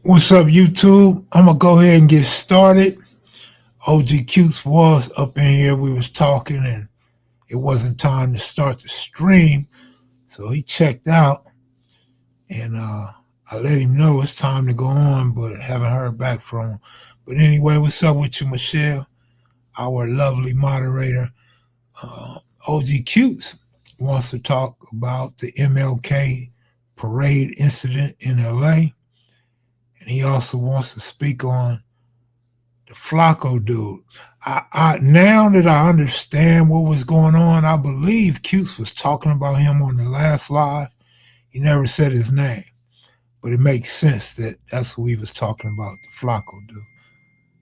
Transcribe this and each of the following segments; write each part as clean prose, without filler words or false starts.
What's up, YouTube? I'm gonna go ahead and get started. OG Cutes was up in here. We was talking, and it wasn't time to start the stream, so he checked out, and I let him know it's time to go on, but haven't heard back from him. But anyway, what's up with you, Michelle? Our lovely moderator, uh, OG Cutes, wants to talk about the MLK parade incident in LA, and he also wants to speak on the Flacco dude. I now that I understand what was going on, I believe Cuse was talking about him on the last live. He never said his name, but it makes sense that that's who he was talking about, the Flacco dude.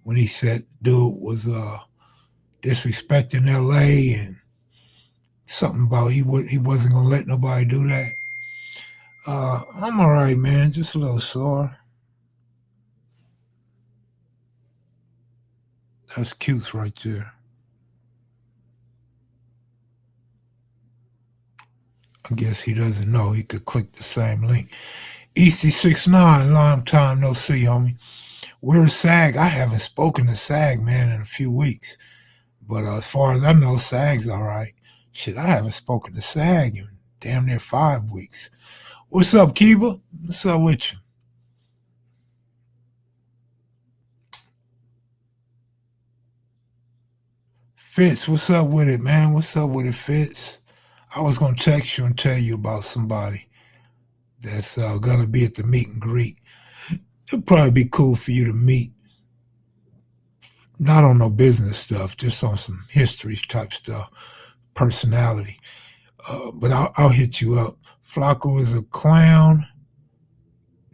When he said dude was disrespecting L.A. and something about he wasn't gonna let nobody do that. I'm all right, man. Just a little sore. That's Cuse right there. I guess he doesn't know. He could click the same link. EC69, long time no see, homie. Where's SAG? I haven't spoken to SAG, man, in a few weeks. But as far as I know, SAG's all right. Shit, I haven't spoken to SAG in damn near 5 weeks. What's up, Kiba? What's up with you? Fitz, what's up with it, man? What's up with it, Fitz? I was going to text you and tell you about somebody that's going to be at the meet and greet. It'd probably be cool for you to meet. Not on no business stuff, just on some history type stuff, personality. But I'll hit you up. Flacco is a clown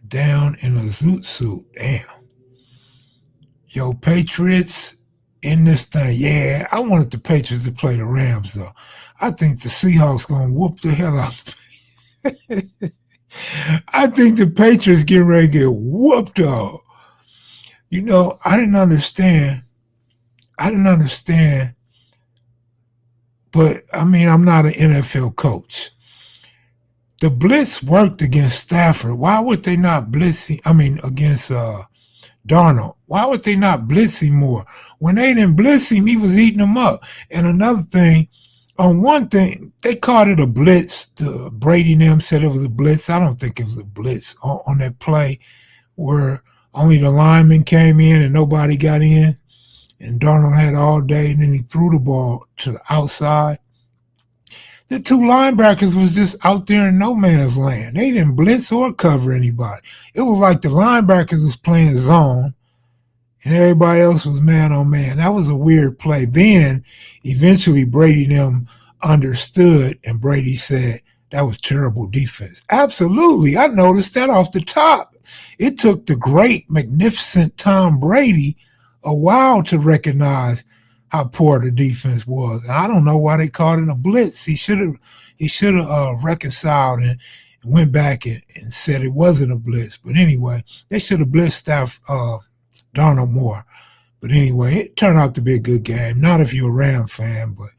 down in a zoot suit. Damn. Yo, Patriots in this thing. Yeah, I wanted the Patriots to play the Rams, though. I think the Seahawks going to whoop the hell out of I think the Patriots getting ready to get whooped, though. You know, I didn't understand. I didn't understand. But, I mean, I'm not an NFL coach. The blitz worked against Stafford. Why would they not blitz? I mean, against Darnold. Why would they not blitz him more? When they didn't blitz him, he was eating them up. And another thing, on one thing, they called it a blitz. Brady and them said it was a blitz. I don't think it was a blitz on that play where only the linemen came in and nobody got in. And Darnold had all day, and then he threw the ball to the outside. The two linebackers was just out there in no man's land. They didn't blitz or cover anybody. It was like the linebackers was playing zone and everybody else was man on man. That was a weird play. Then eventually Brady and them understood, and Brady said that was terrible defense. Absolutely. I noticed that off the top. It took the great, magnificent Tom Brady a while to recognize how poor the defense was. And I don't know why they called it a blitz. He should have reconciled and went back and said it wasn't a blitz. But anyway, they should have blitzed Darnold more. But anyway, it turned out to be a good game. Not if you're a Ram fan, but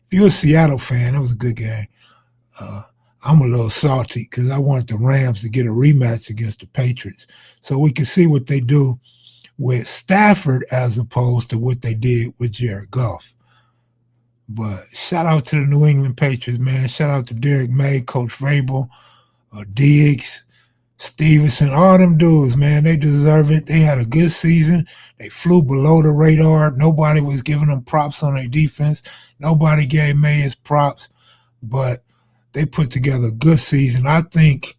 if you're a Seattle fan, it was a good game. Uh, I'm a little salty because I wanted the Rams to get a rematch against the Patriots so we can see what they do with Stafford as opposed to what they did with Jared Goff. But shout out to the New England Patriots, man. Shout out to Derek May, Coach Vrabel, Diggs, Stevenson, all them dudes, man. They deserve it. They had a good season. They flew below the radar. Nobody was giving them props on their defense. Nobody gave May his props, but they put together a good season. I think,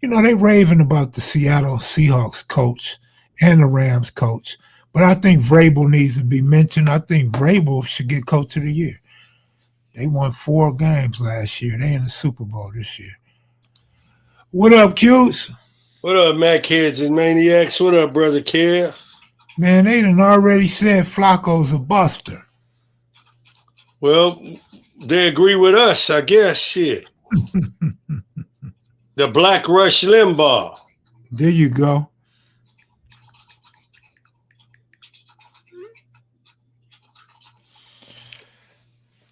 they raving about the Seattle Seahawks coach and the Rams coach. But I think Vrabel needs to be mentioned. I think Vrabel should get coach of the year. They won 4 games last year. They in the Super Bowl this year. What up, Q's? What up, Mac Kids and Maniacs? What up, brother Kev? Man, they done already said Flacco's a buster. Well, they agree with us, I guess. Shit. The Black Rush Limbaugh. There you go.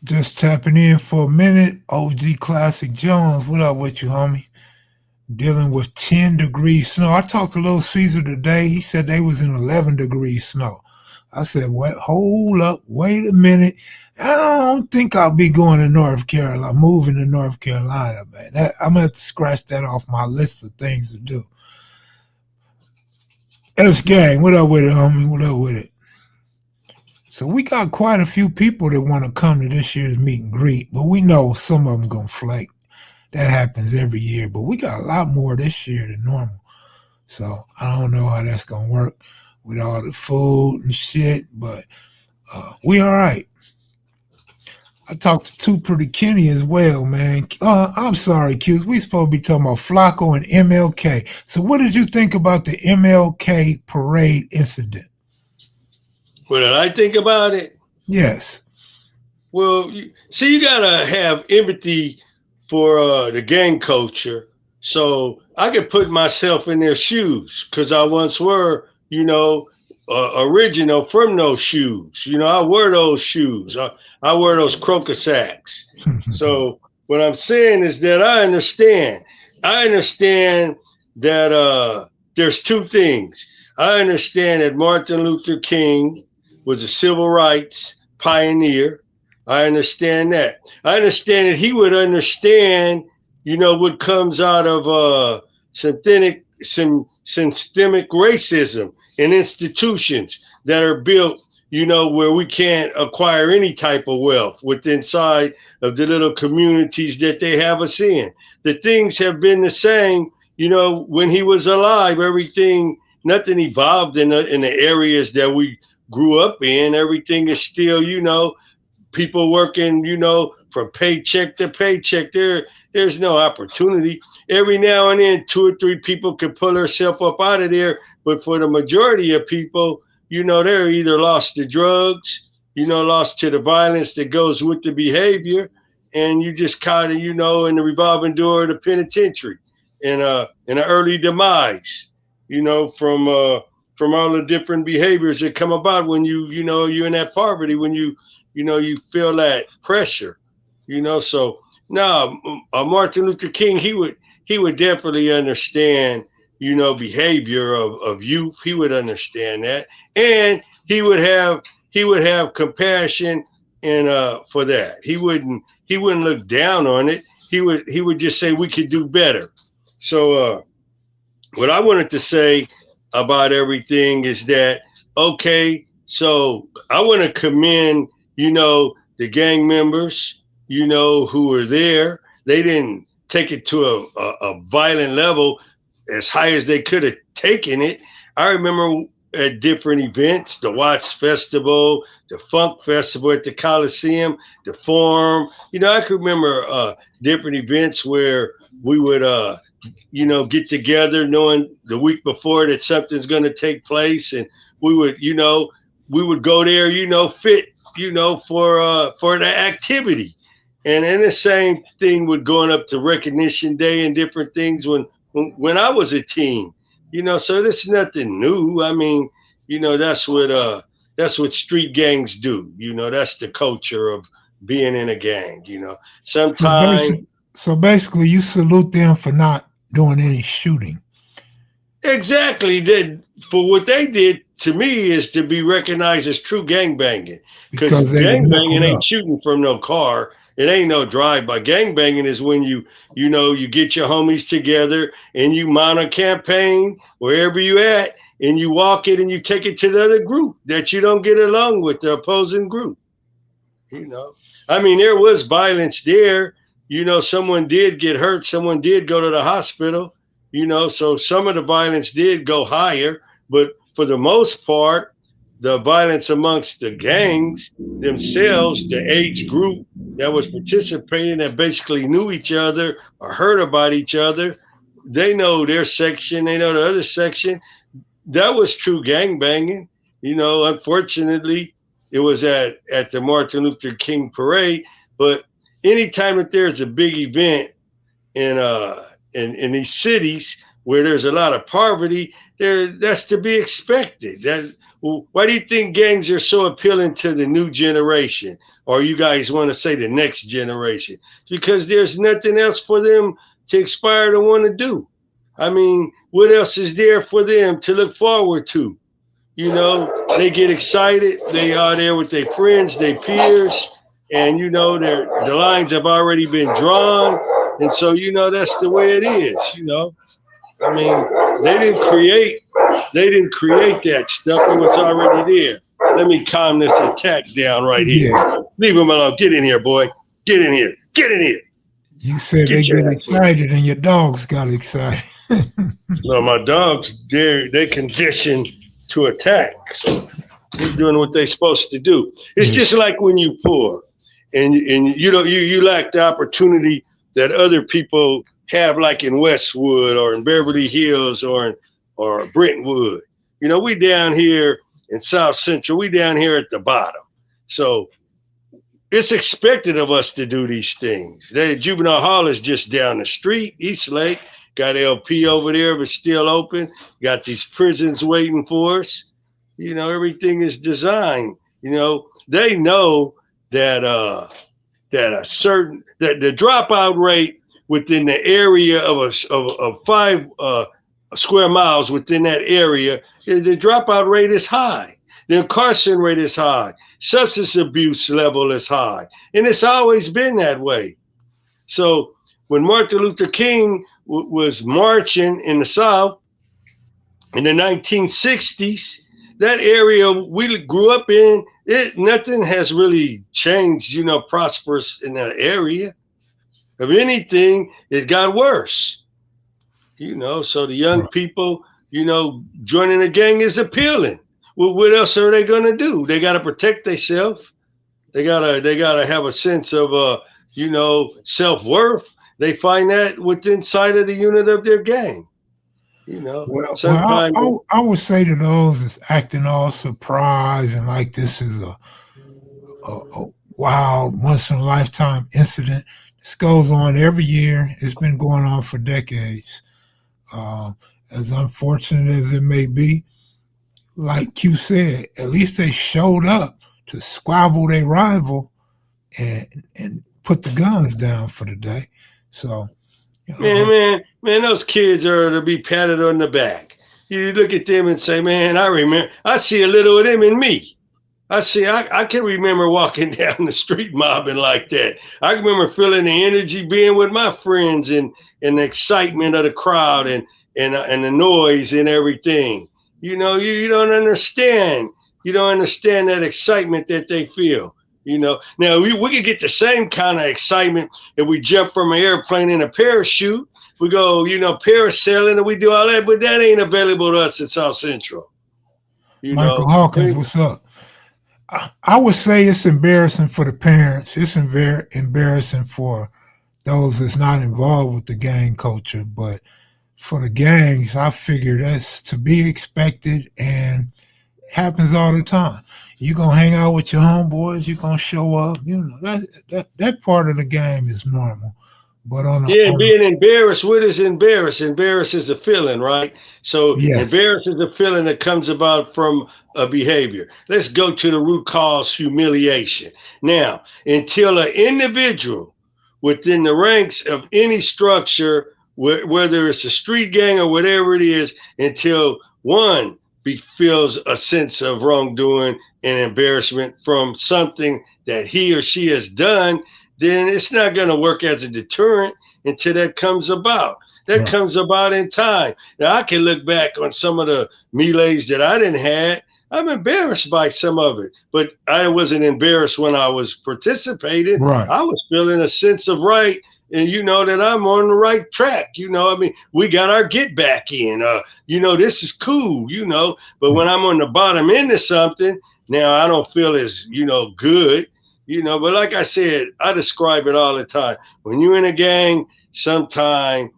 Just tapping in for a minute. OG Classic Jones, what up with you, homie? dealing with 10 degrees snow. I talked to little Caesar today. He said they was in 11 degrees snow. I said, "What? Hold up, wait a minute. I don't think I'll be going to North Carolina, moving to North Carolina, man. I'm gonna have to scratch that off my list of things to do." S gang, what up with it, homie? What up with it? So we got quite a few people that want to come to this year's meet and greet, but we know some of them gonna flake. That happens every year, but we got a lot more this year than normal. So I don't know how that's gonna work with all the food and shit, but we all right. I talked to Two Pretty Kenny as well, man. I'm sorry, Q's. We supposed to be talking about Flacco and MLK. So what did you think about the MLK parade incident? What did I think about it? Yes. Well, you gotta have empathy for the gang culture. So I could put myself in their shoes because I once were, original from those shoes. I wear those shoes. I wear those croaker sacks. So what I'm saying is that I understand. I understand that there's two things. I understand that Martin Luther King was a civil rights pioneer. I understand that. I understand that he would understand, what comes out of systemic racism in institutions that are built, where we can't acquire any type of wealth within inside of the little communities that they have us in. The things have been the same, when he was alive. Nothing evolved in the areas that we grew up in. Everything is still, people working, from paycheck to paycheck. There's no opportunity. Every now and then, two or three people can pull themselves up out of there. But for the majority of people, they're either lost to drugs, lost to the violence that goes with the behavior. And you just kind of, in the revolving door of the penitentiary and an early demise, from all the different behaviors that come about when you're in that poverty, when you feel that pressure, so no, Martin Luther King, he would definitely understand, behavior of youth. He would understand that. And he would have compassion and for that. He wouldn't look down on it. He would just say we could do better. So what I wanted to say about everything is that, okay, so I want to commend, the gang members, who were there. They didn't take it to a violent level as high as they could have taken it. I remember at different events, the Watts Festival, the Funk Festival at the Coliseum, the Forum. I could remember different events where we would get together knowing the week before that something's going to take place. And we would go there, fit, for the activity. And then the same thing with going up to Recognition Day and different things when I was a teen, so this is nothing new. I mean, that's what street gangs do. That's the culture of being in a gang, So sometimes. basically, so basically, you salute them for not doing any shooting Exactly. For what they did to me is to be recognized as true gangbanging. Because because they were gangbanging knuckled ain't up. shooting from no car. It ain't no drive-by. Gangbanging is when you get your homies together and you mount a campaign wherever you at and you walk it and you take it to the other group that you don't get along with, the opposing group. you know. I mean, there was violence there. Someone did get hurt. Someone did go to the hospital. So some of the violence did go higher, but for the most part, the violence amongst the gangs themselves, the age group that was participating that basically knew each other or heard about each other, they know their section, they know the other section. That was true gang banging. Unfortunately, it was at the Martin Luther King parade. But anytime that there's a big event in in these cities where there's a lot of poverty, that's to be expected. Why do you think gangs are so appealing to the new generation, or you guys want to say the next generation? It's because there's nothing else for them to aspire to want to do. I mean, what else is there for them to look forward to? You know, they get excited. They are there with their friends, their peers, and you know, the lines have already been drawn, and so you know that's the way it is. You know, I mean, they didn't create that stuff. It was already there. Let me calm this attack down right here. Yeah. Leave him alone. Get in here, boy. Get in here. Get in here. You said they Get get your ass in. excited and your dogs got excited. No, my dogs, they conditioned to attack. So they're doing what they're supposed to do. It's just like when you poor and you know you lack the opportunity that other people have, like in Westwood or in Beverly Hills or Brentwood. You know, we down here in South Central, we down here at the bottom. So it's expected of us to do these things. The juvenile hall is just down the street, East Lake. Got LP over there, but still open. Got these prisons waiting for us. You know, everything is designed. You know, they know that that the dropout rate within the area of 5 square miles within that area, the dropout rate is high. The incarceration rate is high. Substance abuse level is high, and it's always been that way. So when Martin Luther King was marching in the South in the 1960s, that area we grew up in, nothing has really changed, you know, prosperous in that area. If anything, it got worse. You know, so the young people, you know, joining the gang is appealing. Well, what else are they going to do? They got to protect themselves. They gotta have a sense of you know, self-worth. They find that within inside of the unit of their gang. You know, sometimes I would say to those that's acting all surprised and like this is a wild, once in a lifetime incident. This goes on every year. It's been going on for decades. Uh, as unfortunate as it may be, like Q said, at least they showed up to squabble their rival and put the guns down for the day. So, man, those kids are to be patted on the back. You look at them and say, man, I see a little of them in me. I can remember walking down the street mobbing like that. I remember feeling the energy, being with my friends and the excitement of the crowd and the noise and everything. You know, you don't understand. You don't understand that excitement that they feel. You know, now we can get the same kind of excitement if we jump from an airplane in a parachute. We go, you know, parasailing and we do all that, but that ain't available to us in South Central. You Michael know, Hawkins, what's up? I would say it's embarrassing for the parents. It's embarrassing for those that's not involved with the gang culture. But for the gangs, I figure that's to be expected and happens all the time. You're gonna hang out with your homeboys. You're gonna show up. You know that part of the game is normal. But being embarrassed, what is embarrassed? Embarrassed is a feeling, right? So yes, embarrassed is a feeling that comes about from a behavior. Let's go to the root cause, humiliation. Now, until an individual within the ranks of any structure, whether it's a street gang or whatever it is, until one feels a sense of wrongdoing and embarrassment from something that he or she has done, then it's not going to work as a deterrent until that comes about. That comes about in time. Now, I can look back on some of the melees that I didn't have. I'm embarrassed by some of it, but I wasn't embarrassed when I was participating. right. I was feeling a sense of right, and you know that I'm on the right track. You know, I mean, we got our get back in. You know, this is cool. You know, but when I'm on the bottom end of something, now I don't feel as, you know, good. You know, but like I said, I describe it all the time. When you're in a gang, sometime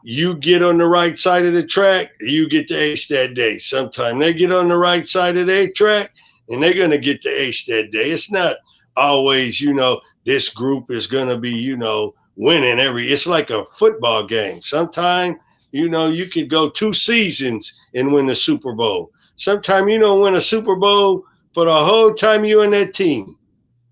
you get on the right side of the track, you get the ace that day. Sometimes they get on the right side of their track and they're going to get the ace that day. It's not always, you know, this group is going to be, you know, winning it's like a football game. Sometimes, you know, you could go 2 seasons and win the Super Bowl. Sometimes you don't win a Super Bowl for the whole time you're in that team.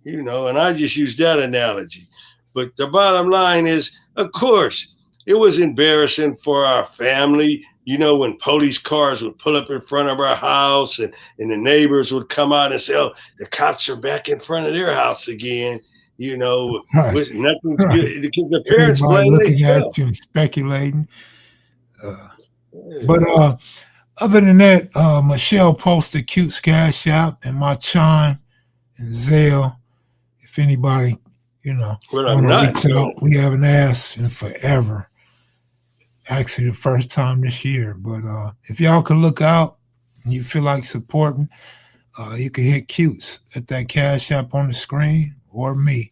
You know, and I just use that analogy. But the bottom line is, of course, It was embarrassing for our family. You know, when police cars would pull up in front of our house and the neighbors would come out and say, oh, the cops are back in front of their house again. You know, Right, with nothing's right. good because the parents Everybody blame looking at themselves. you and speculating. Uh, Yeah. but other than that, Michelle posted Cute's Cash App and my Chime and Zelle. If anybody, What want I'm to not reach out, doing. we haven't asked in forever. Actually, the first time this year. But if y'all could look out and you feel like supporting, you can hit Cutes at that Cash App on the screen or me.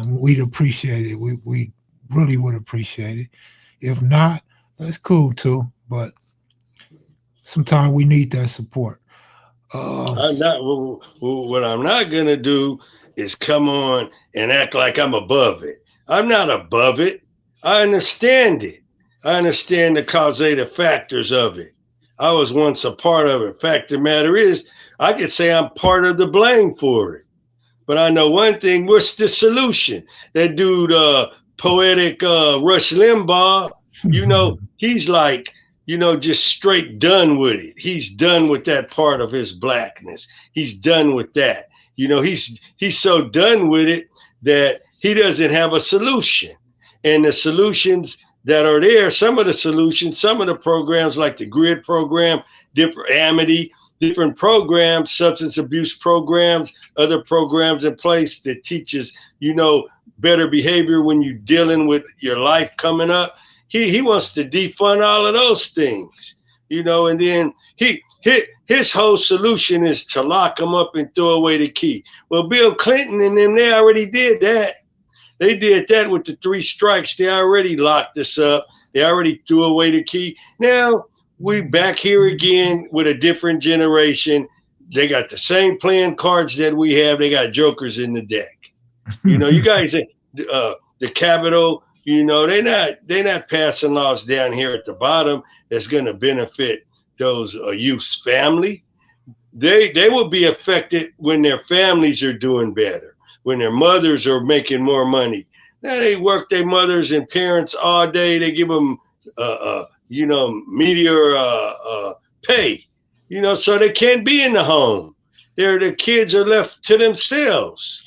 We'd appreciate it. We really would appreciate it. If not, that's cool too. But sometimes we need that support. Um, I'm not. What I'm not gonna do is come on and act like I'm above it. I'm not above it. I understand it. I understand the causative factors of it. I was once a part of it. Fact of the matter is, I could say I'm part of the blame for it. But I know one thing. What's the solution? That dude, poetic Rush Limbaugh. He's like, just straight done with it. He's done with that part of his blackness. He's done with that. He's so done with it that he doesn't have a solution. And the solutions that are there, some of the solutions, some of the programs like the GRID program, different Amity, different programs, substance abuse programs, other programs in place that teaches, better behavior when you're dealing with your life coming up. He wants to defund all of those things, and then his whole solution is to lock them up and throw away the key. Well, Bill Clinton and them, they already did that. They did that with the 3 strikes. They already locked us up. They already threw away the key. Now we back here again with a different generation. They got the same playing cards that we have. They got jokers in the deck. You guys, the Capitol, they're not passing laws down here at the bottom that's going to benefit those youth's family. They will be affected when their families are doing better, when their mothers are making more money. Now they work their mothers and parents all day. They give them, meteor pay, so they can't be in the home. The kids are left to themselves,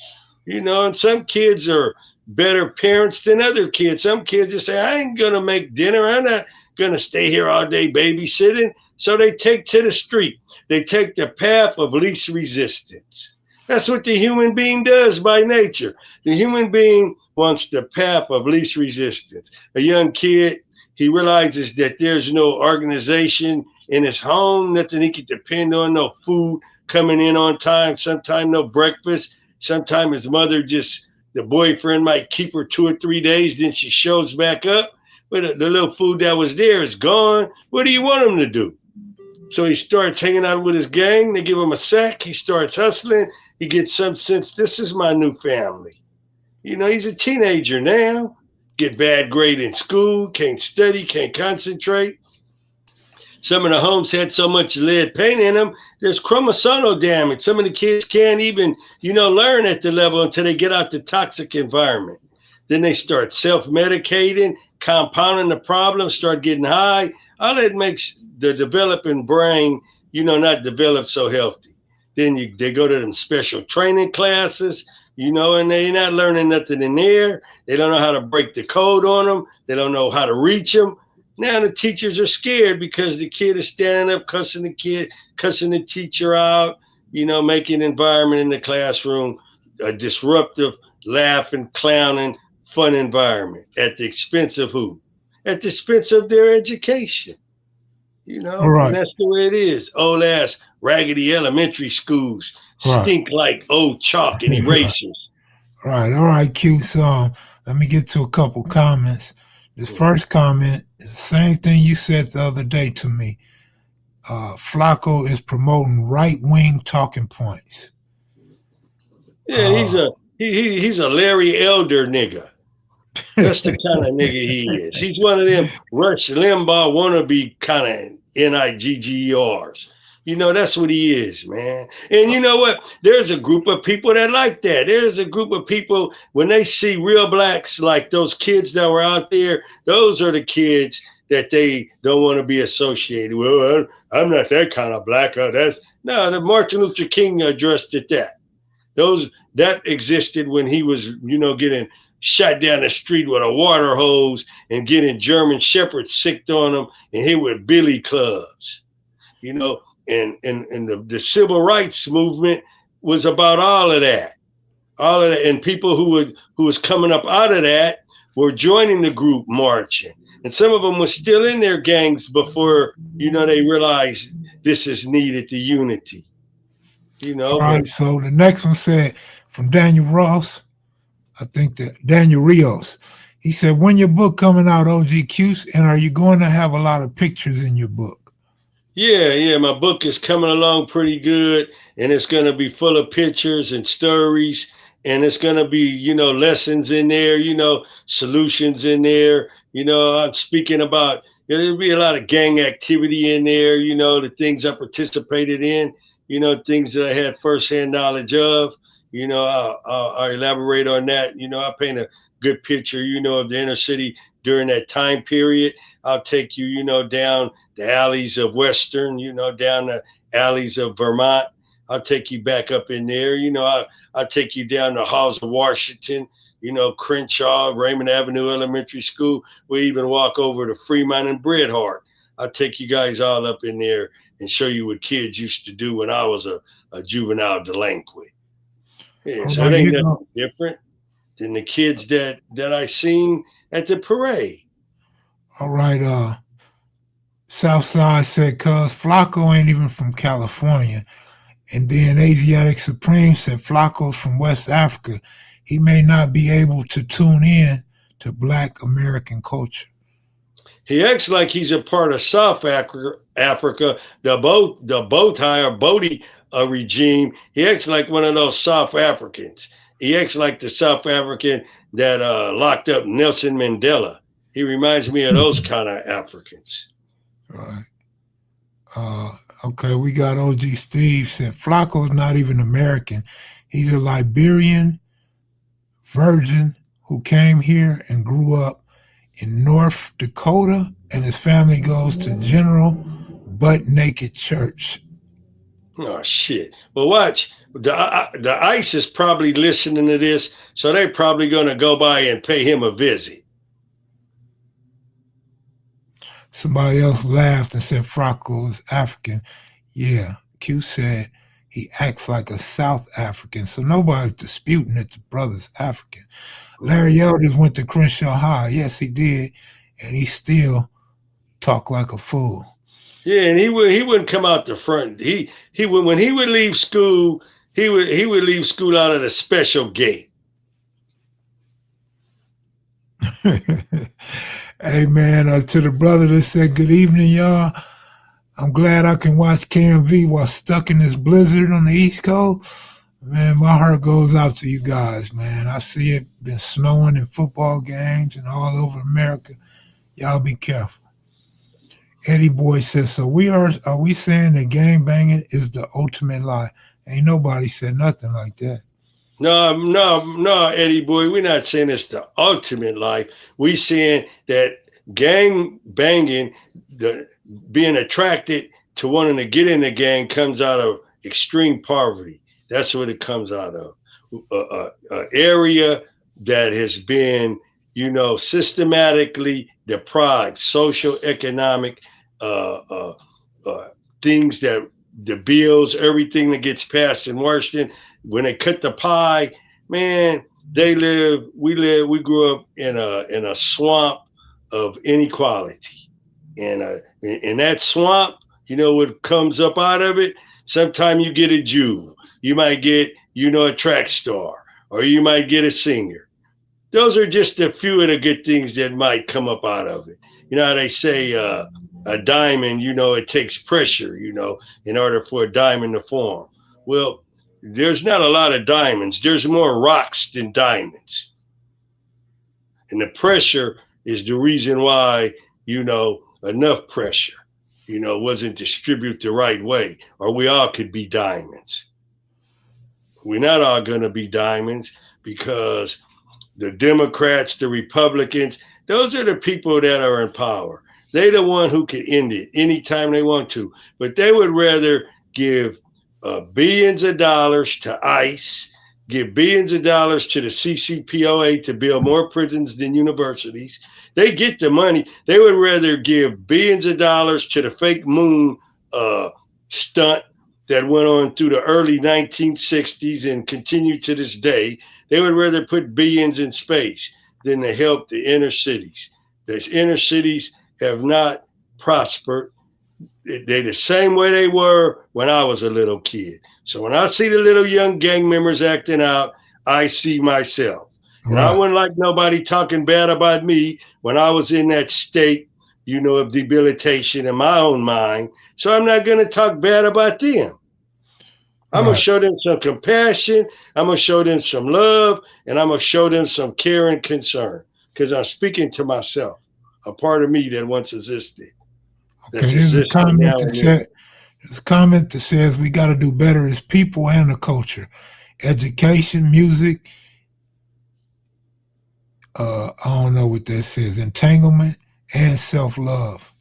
and some kids are better parents than other kids. Some kids just say, I ain't going to make dinner. I'm not going to stay here all day babysitting. So they take to the street. They take the path of least resistance. That's what the human being does by nature. The human being wants the path of least resistance. A young kid, he realizes that there's no organization in his home, nothing he can depend on, no food coming in on time, sometimes no breakfast. Sometimes his mother the boyfriend might keep her 2 or 3 days, then she shows back up. But the little food that was there is gone. What do you want him to do? So he starts hanging out with his gang. They give him a sack. He starts hustling. He gets some sense, this is my new family. He's a teenager now. Get bad grade in school, can't study, can't concentrate. Some of the homes had so much lead paint in them, there's chromosomal damage. Some of the kids can't even, learn at the level until they get out the toxic environment. Then they start self-medicating, compounding the problem, start getting high. All that makes the developing brain, not develop so healthy. Then they go to them special training classes, and they're not learning nothing in there. They don't know how to break the code on them. They don't know how to reach them. Now the teachers are scared because the kid is standing up, cussing the teacher out, making the environment in the classroom a disruptive, laughing, clowning, fun environment at the expense of who? At the expense of their education. all And right, that's the way it is. Old ass raggedy elementary schools right, stink like old chalk and erasers. all right, Cutes. Let me get to a couple comments. This first comment is the same thing you said the other day to me. Flacco is promoting right wing talking points. Yeah, Uh, he's a Larry Elder nigga. That's the kind of nigga he is. He's one of them Rush Limbaugh wannabe kind of Niggers. You know, that's what he is, man. And you know what? There's a group of people that like that. There's a group of people when they see real blacks like those kids that were out there, those are the kids that they don't want to be associated with. Well, I'm not that kind of black. That's no, the Martin Luther King addressed it that. Those that existed when he was, getting shot down the street with a water hose and getting German shepherds sicked on him and hit with billy clubs. You know, and the civil rights movement was about all of that, and people who was coming up out of that were joining the group marching, and some of them were still in their gangs before they realized this is needed, the unity. All But right, so the next one said from Daniel Ross, I think that Daniel Rios. He said, when your book coming out, OGQ, and are you going to have a lot of pictures in your book? yeah, my book is coming along pretty good, and it's going to be full of pictures and stories, and it's going to be, lessons in there, solutions in there. I'm speaking about, there'll be a lot of gang activity in there, the things I participated in, things that I had firsthand knowledge of. I'll elaborate on that. I'll paint a good picture, of the inner city during that time period. I'll take you, down the alleys of Western, down the alleys of Vermont. I'll take you back up in there. I'll take you down the halls of Washington, Crenshaw, Raymond Avenue Elementary School. We even walk over to Fremont and Bret I'll take you guys all up in there and show you what kids used to do when I was a juvenile delinquent. Yeah, All so it right, ain't here nothing go. different than the kids that I seen at the parade. All right, Southside said, cuz Flacco ain't even from California. And then Asiatic Supreme said, Flacco's from West Africa. He may not be able to tune in to Black American culture. He acts like he's a part of South Africa, the bow tie or Bodie regime. He acts like one of those South Africans. He acts like the South African that locked up Nelson Mandela. He reminds me of those kind of Africans. Right. Okay, we got OG Steve said Flacco's not even American. He's a Liberian virgin who came here and grew up in North Dakota, and his family goes to General Butt Naked Church. Oh shit! Well, watch the ICE is probably listening to this, so they're probably going to go by and pay him a visit. Somebody else laughed and said Flacco is African. Yeah, Q said he acts like a South African, so nobody's disputing that the brother's African. Right. Larry Elders went to Crenshaw High. Yes, he did, and he still talk like a fool. Yeah, and he wouldn't come out the front. He would when he would leave school. He would leave school out of the special gate. Hey man, to the brother that said good evening, y'all. I'm glad I can watch KMV while stuck in this blizzard on the East Coast. Man, my heart goes out to you guys, man. I see it been snowing in football games and all over America. Y'all be careful. Eddie Boy says, so are we saying that gang banging is the ultimate lie? Ain't nobody said nothing like that. No, no, no, Eddie boy, we're not saying it's the ultimate life. We saying that gang banging, the being attracted to wanting to get in the gang comes out of extreme poverty. That's what it comes out of. A area that has been, systematically deprived, social, economic, uh, uh, uh, things that the bills, everything that gets passed in Washington, when they cut the pie, man, we grew up in a swamp of inequality. And in that swamp, what comes up out of it? Sometimes you get a Jew, you might get, a track star, or you might get a singer. Those are just a few of the good things that might come up out of it. You know how they say a diamond, it takes pressure, in order for a diamond to form. Well, there's not a lot of diamonds. There's more rocks than diamonds. And the pressure is the reason why, enough pressure. wasn't distributed the right way, or we all could be diamonds. We're not all going to be diamonds because the Democrats, the Republicans, those are the people that are in power. They the one who can end it anytime they want to, but they would rather give billions of dollars to ICE, give billions of dollars to the CCPOA to build more prisons than universities. They get the money. They would rather give billions of dollars to the fake moon stunt that went on through the early 1960s and continue to this day. They would rather put billions in space than to help the inner cities. The inner cities have not prospered. They're the same way they were when I was a little kid. So when I see the little young gang members acting out, I see myself. And I Right. wouldn't like nobody talking bad about me when I was in that state, of debilitation in my own mind. So I'm not going to talk bad about them. I'm going to Right. show them some compassion. I'm going to show them some love. And I'm going to show them some care and concern because I'm speaking to myself, a part of me that once existed, Okay. that's existing now in me. There's a comment that says we got to do better as people and the culture, education, music. I don't know what that says. Entanglement and self love.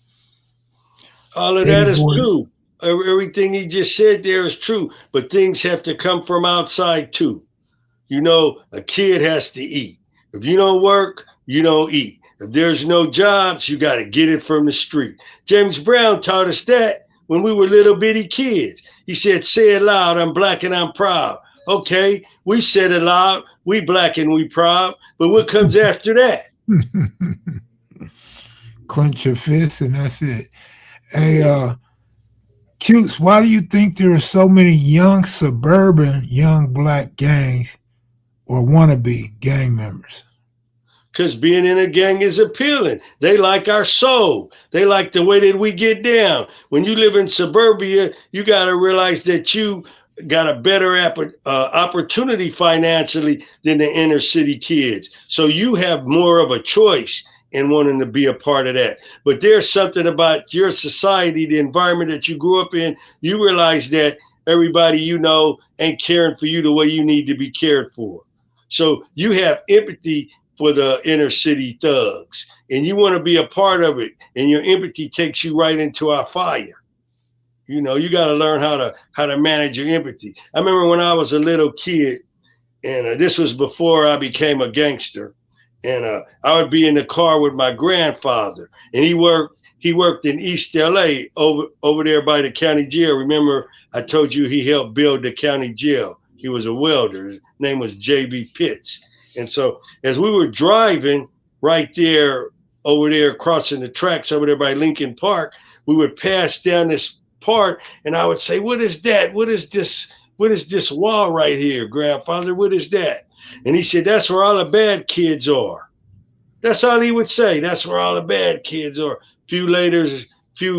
All of Eddie that is boy. true. Everything he just said there is true, but things have to come from outside too. A kid has to eat. If you don't work, you don't eat. If there's no jobs, you got to get it from the street. James Brown taught us that when we were little bitty kids. He said, "Say it loud, I'm black and I'm proud." Okay, we said it loud, we black and we proud, but what comes after that? Clench your fist and that's it. Hey, Yeah. Cutes, why do you think there are so many young suburban young black gangs or wannabe gang members? Because being in a gang is appealing. They like our soul. They like the way that we get down. When you live in suburbia, you got to realize that you got a better opportunity financially than the inner city kids. So you have more of a choice in wanting to be a part of that. But there's something about your society, the environment that you grew up in, you realize that everybody ain't caring for you the way you need to be cared for. So you have empathy for the inner city thugs and you want to be a part of it, and your empathy takes you right into our fire. You got to learn how to manage your empathy. I remember when I was a little kid, and this was before I became a gangster, and I would be in the car with my grandfather, and he worked in East LA over there by the county jail. Remember I told you he helped build the county jail. He was a welder. His name was JB Pitts. And so as we were driving right there over there crossing the tracks over there by Lincoln Park, we would pass down this part, and I would say, "What is that? What is this? What is this wall right here, grandfather? What is that?" And he said, "That's where all the bad kids are." That's all he would say. That's where all the bad kids are. Few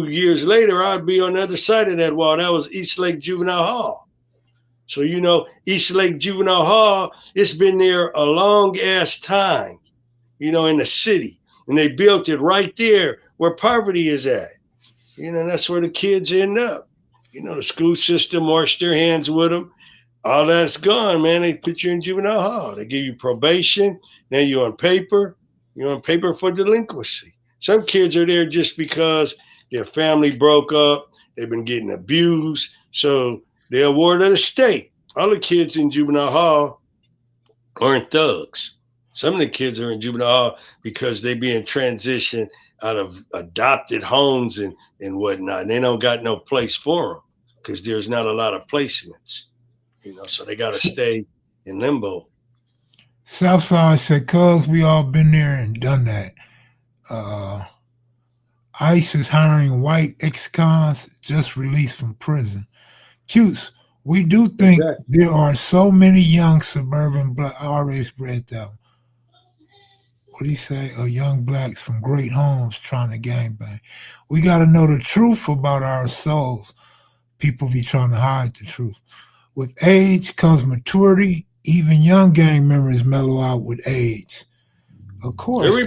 years later, I'd be on the other side of that wall. That was East Lake Juvenile Hall. So East Lake Juvenile Hall, it's been there a long ass time, in the city. And they built it right there where poverty is at. That's where the kids end up. The school system washed their hands with them. All that's gone, man. They put you in juvenile hall. They give you probation. Now you're on paper. You're on paper for delinquency. Some kids are there just because their family broke up. They've been getting abused. So they're a ward of the state. All the kids in juvenile hall aren't thugs. Some of the kids are in juvenile hall because they being transitioned out of adopted homes and whatnot. And they don't got no place for them because there's not a lot of placements. So they got to stay in limbo. Southside said, "Cuz we all been there and done that." Uh, ICE is hiring white ex-cons just released from prison. Cutes, we do think Exactly. there are so many young suburban black. I already read that. What do you say? Young blacks from great homes trying to gangbang. We got to know the truth about our souls. People be trying to hide the truth. With age comes maturity. Even young gang members mellow out with age. Of course, because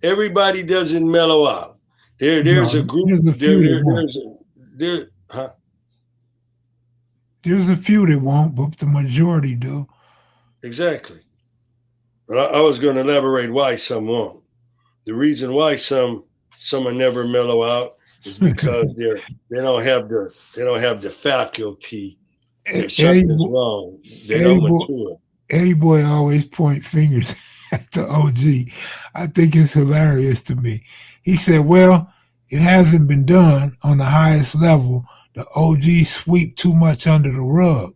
Everybody doesn't mellow out. There's No, a group. there's a few that won't. There. Huh? There's a few that won't, but the majority do. Exactly. But I was going to elaborate why some won't. The reason why some will never mellow out is because they don't have the faculty. If Eddie, something's wrong, they Eddie, don't boy, mature. Eddie Boy always point fingers at the OG. I think it's hilarious to me. He said, well, it hasn't been done on the highest level. The OG sweep too much under the rug.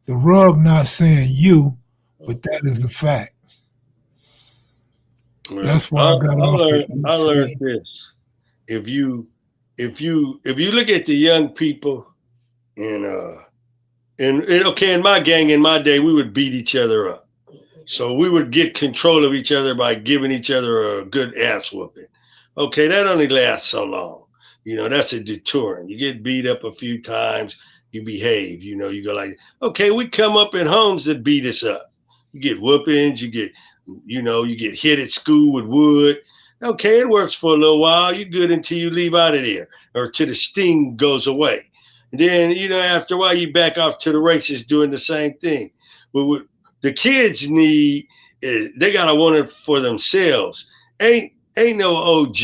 The rug not saying you, but that is the fact. Well, That's why I got off the I learned EC. this. If you if you look at the young people and okay, in my gang in my day, we would beat each other up. So we would get control of each other by giving each other a good ass whooping. Okay, that only lasts so long. You know, that's a deterrent. You get beat up a few times, you behave. You know, you go like, okay, we come up in homes that beat us up. You get whoopings, you get hit at school with wood. Okay, it works for a little while. You're good until you leave out of there or till the sting goes away. And then, after a while, you back off to the races doing the same thing. But what the kids need is they gotta want it for themselves. Ain't no OG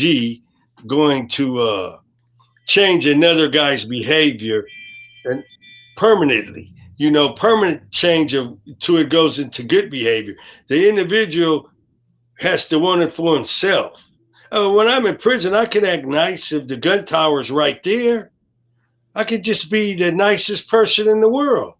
going to change another guy's behavior and permanently. Permanent change of to it goes into good behavior. The individual has to want it for himself. When I'm in prison, I can act nice if the gun tower's right there. I could just be the nicest person in the world.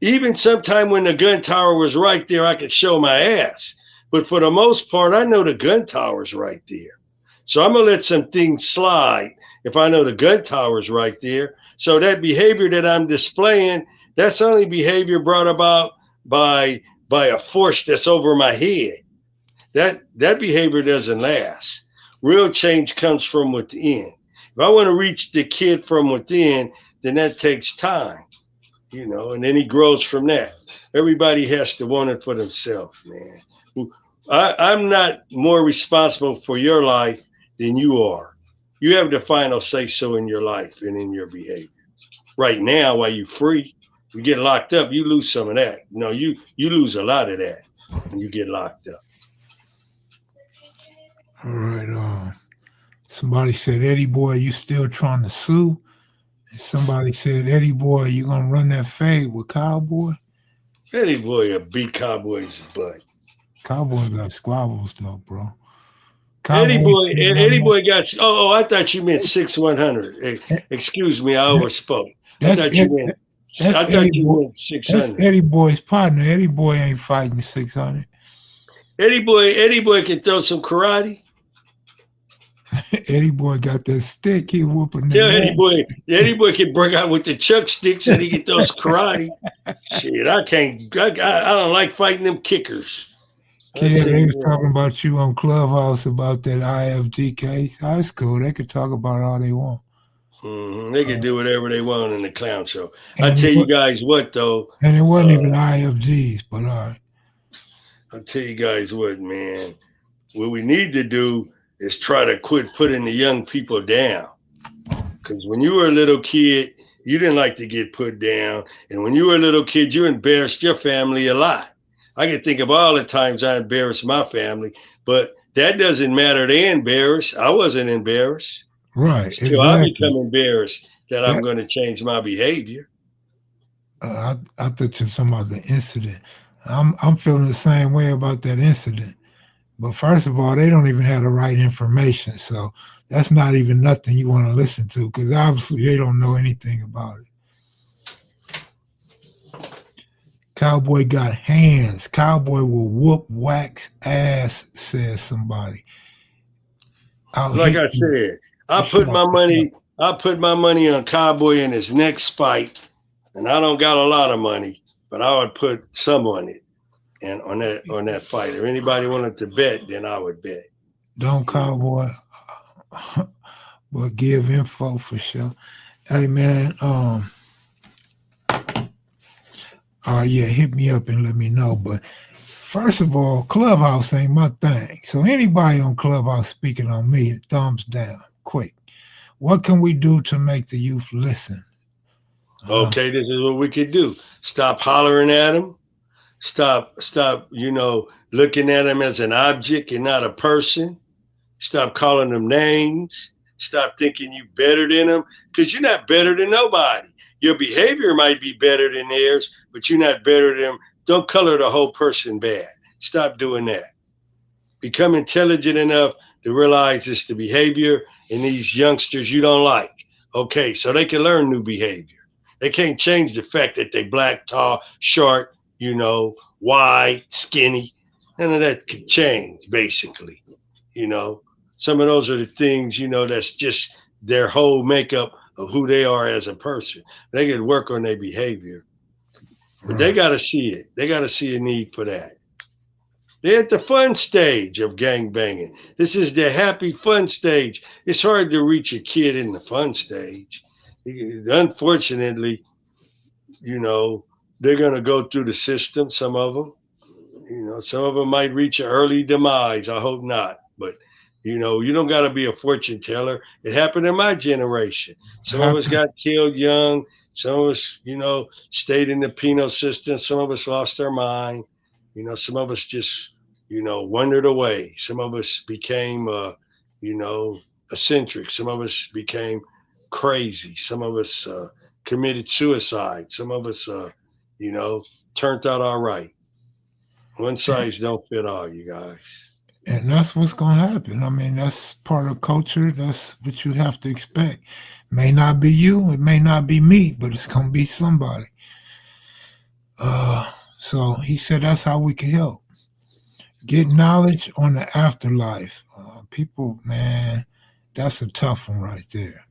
Even sometime when the gun tower was right there, I could show my ass. But for the most part, I know the gun tower's right there. So I'm going to let some things slide if I know the gun tower's right there. So that behavior that I'm displaying, that's only behavior brought about by a force that's over my head. That behavior doesn't last. Real change comes from within. If I want to reach the kid from within, then that takes time, and then he grows from that. Everybody has to want it for themselves, man. I'm not more responsible for your life than you are. You have the final say so in your life and in your behavior. Right now, while you're free, you get locked up, you lose some of that. No, you lose a lot of that when you get locked up. All right. Somebody said, Eddie Boy, you still trying to sue? And somebody said, Eddie Boy, you going to run that fade with Cowboy? Eddie Boy beat Cowboys' butt. Cowboy got squabbles, though, bro. Cowboy Eddie Boy got. I thought you meant 6-100. Excuse me, I overspoke. I that's thought you meant. I thought Eddie you Boy. meant That's 600. Eddie Boy's partner. Eddie Boy ain't fighting 600. Eddie Boy can throw some karate. Eddie Boy got that stick. He whooping Yeah, their ass. Eddie Boy can break out with the chuck sticks and he can throw some karate. Shit, I can't. I don't like fighting them kickers. Kid, they was talking about you on Clubhouse about that IFG case. That's cool. They could talk about all they want. Mm-hmm. They can do whatever they want in the clown show. I tell you guys what, though. And it wasn't even IFGs, but all right. I'll tell you guys what, man. What we need to do is try to quit putting the young people down. Because when you were a little kid, you didn't like to get put down. And when you were a little kid, you embarrassed your family a lot. I can think of all the times I embarrassed my family, but that doesn't matter. They embarrassed. I wasn't embarrassed. Right. So exactly. I become embarrassed that I'm going to change my behavior. I thought you were talking about the incident. I'm feeling the same way about that incident. But first of all, they don't even have the right information. So that's not even nothing you want to listen to because obviously they don't know anything about it. Cowboy got hands. Cowboy will whoop wax ass, says somebody. Like I said, I put my money on Cowboy in his next fight, and I don't got a lot of money, but I would put some on it and on that fight. If anybody wanted to bet, then I would bet. Don't Cowboy, but give info for sure. Hey man, yeah, hit me up and let me know. But first of all, Clubhouse ain't my thing. So anybody on Clubhouse speaking on me, thumbs down. quick. What can we do to make the youth listen? Uh, Okay, this is what we could do. Stop hollering at them. Stop, looking at them as an object and not a person. Stop calling them names. Stop thinking you better than them because you're not better than nobody. Your behavior might be better than theirs, but you're not better than them. Don't color the whole person bad. Stop doing that. Become intelligent enough to realize it's the behavior in these youngsters you don't like. Okay, so they can learn new behavior. They can't change the fact that they black, tall, short, wide, skinny. None of that can change, basically. You know, some of those are the things, that's just their whole makeup of who they are as a person. They can work on their behavior, but they right. got to see it. They got to see a need for that. They're at the fun stage of gang banging. This is the happy fun stage. It's hard to reach a kid in the fun stage. Unfortunately, you know, they're going to go through the system, some of them. Some of them might reach an early demise. I hope not. But, you don't got to be a fortune teller. It happened in my generation. Some of us Happen. got killed young. Some of us, stayed in the penal system. Some of us lost our mind. Some of us just, wandered away. Some of us became, you know, eccentric. Some of us became crazy. Some of us committed suicide. Some of us, you know, turned out all right. One size don't fit all, you guys. And that's what's going to happen. I mean, that's part of culture. That's what you have to expect. May not be you, it may not be me, but it's going to be somebody. So he said that's how we can help. Get knowledge on the afterlife. People, man, that's a tough one right there.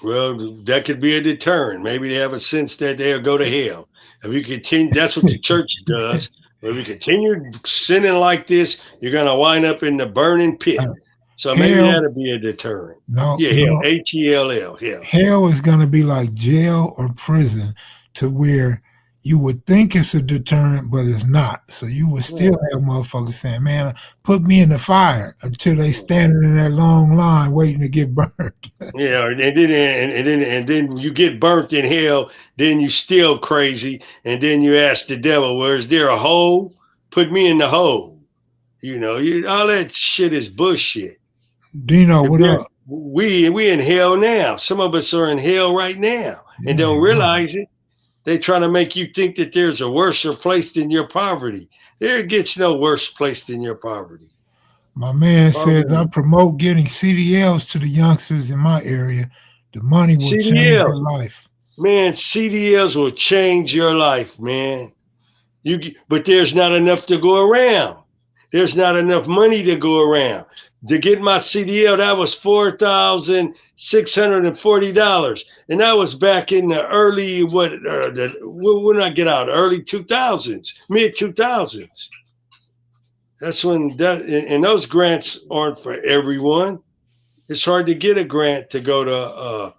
Well, that could be a deterrent. Maybe they have a sense that they'll go to hell. If you continue, that's what the church does. If you continue sinning like this, you're going to wind up in the burning pit. So maybe Hell, that'll be a deterrent. no, Yeah, hell, no. Hell, hell. Hell is going to be like jail or prison to where you would think it's a deterrent, but it's not. So you would still Yeah. have motherfuckers saying, man, put me in the fire until they standing in that long line waiting to get burned. Yeah, and then you get burnt in hell. Then you still crazy, and then you ask the devil, "Well, is there a hole? Put me in the hole." All that shit is bullshit. Dino, If what there, up? we in hell now. Some of us are in hell right now and Yeah, don't right. realize it. They try to make you think that there's a worse place than your poverty. There gets no worse place than your poverty. My man says I Poverty. promote getting CDLs to the youngsters in my area. The money will change their CDLs, life. man. CDLs will change your life, man. But there's not enough to go around. There's not enough money to go around. To get my CDL, that was $4,640, and that was back in the early when I get out, early 2000s, mid 2000s. That's when and those grants aren't for everyone. It's hard to get a grant to go to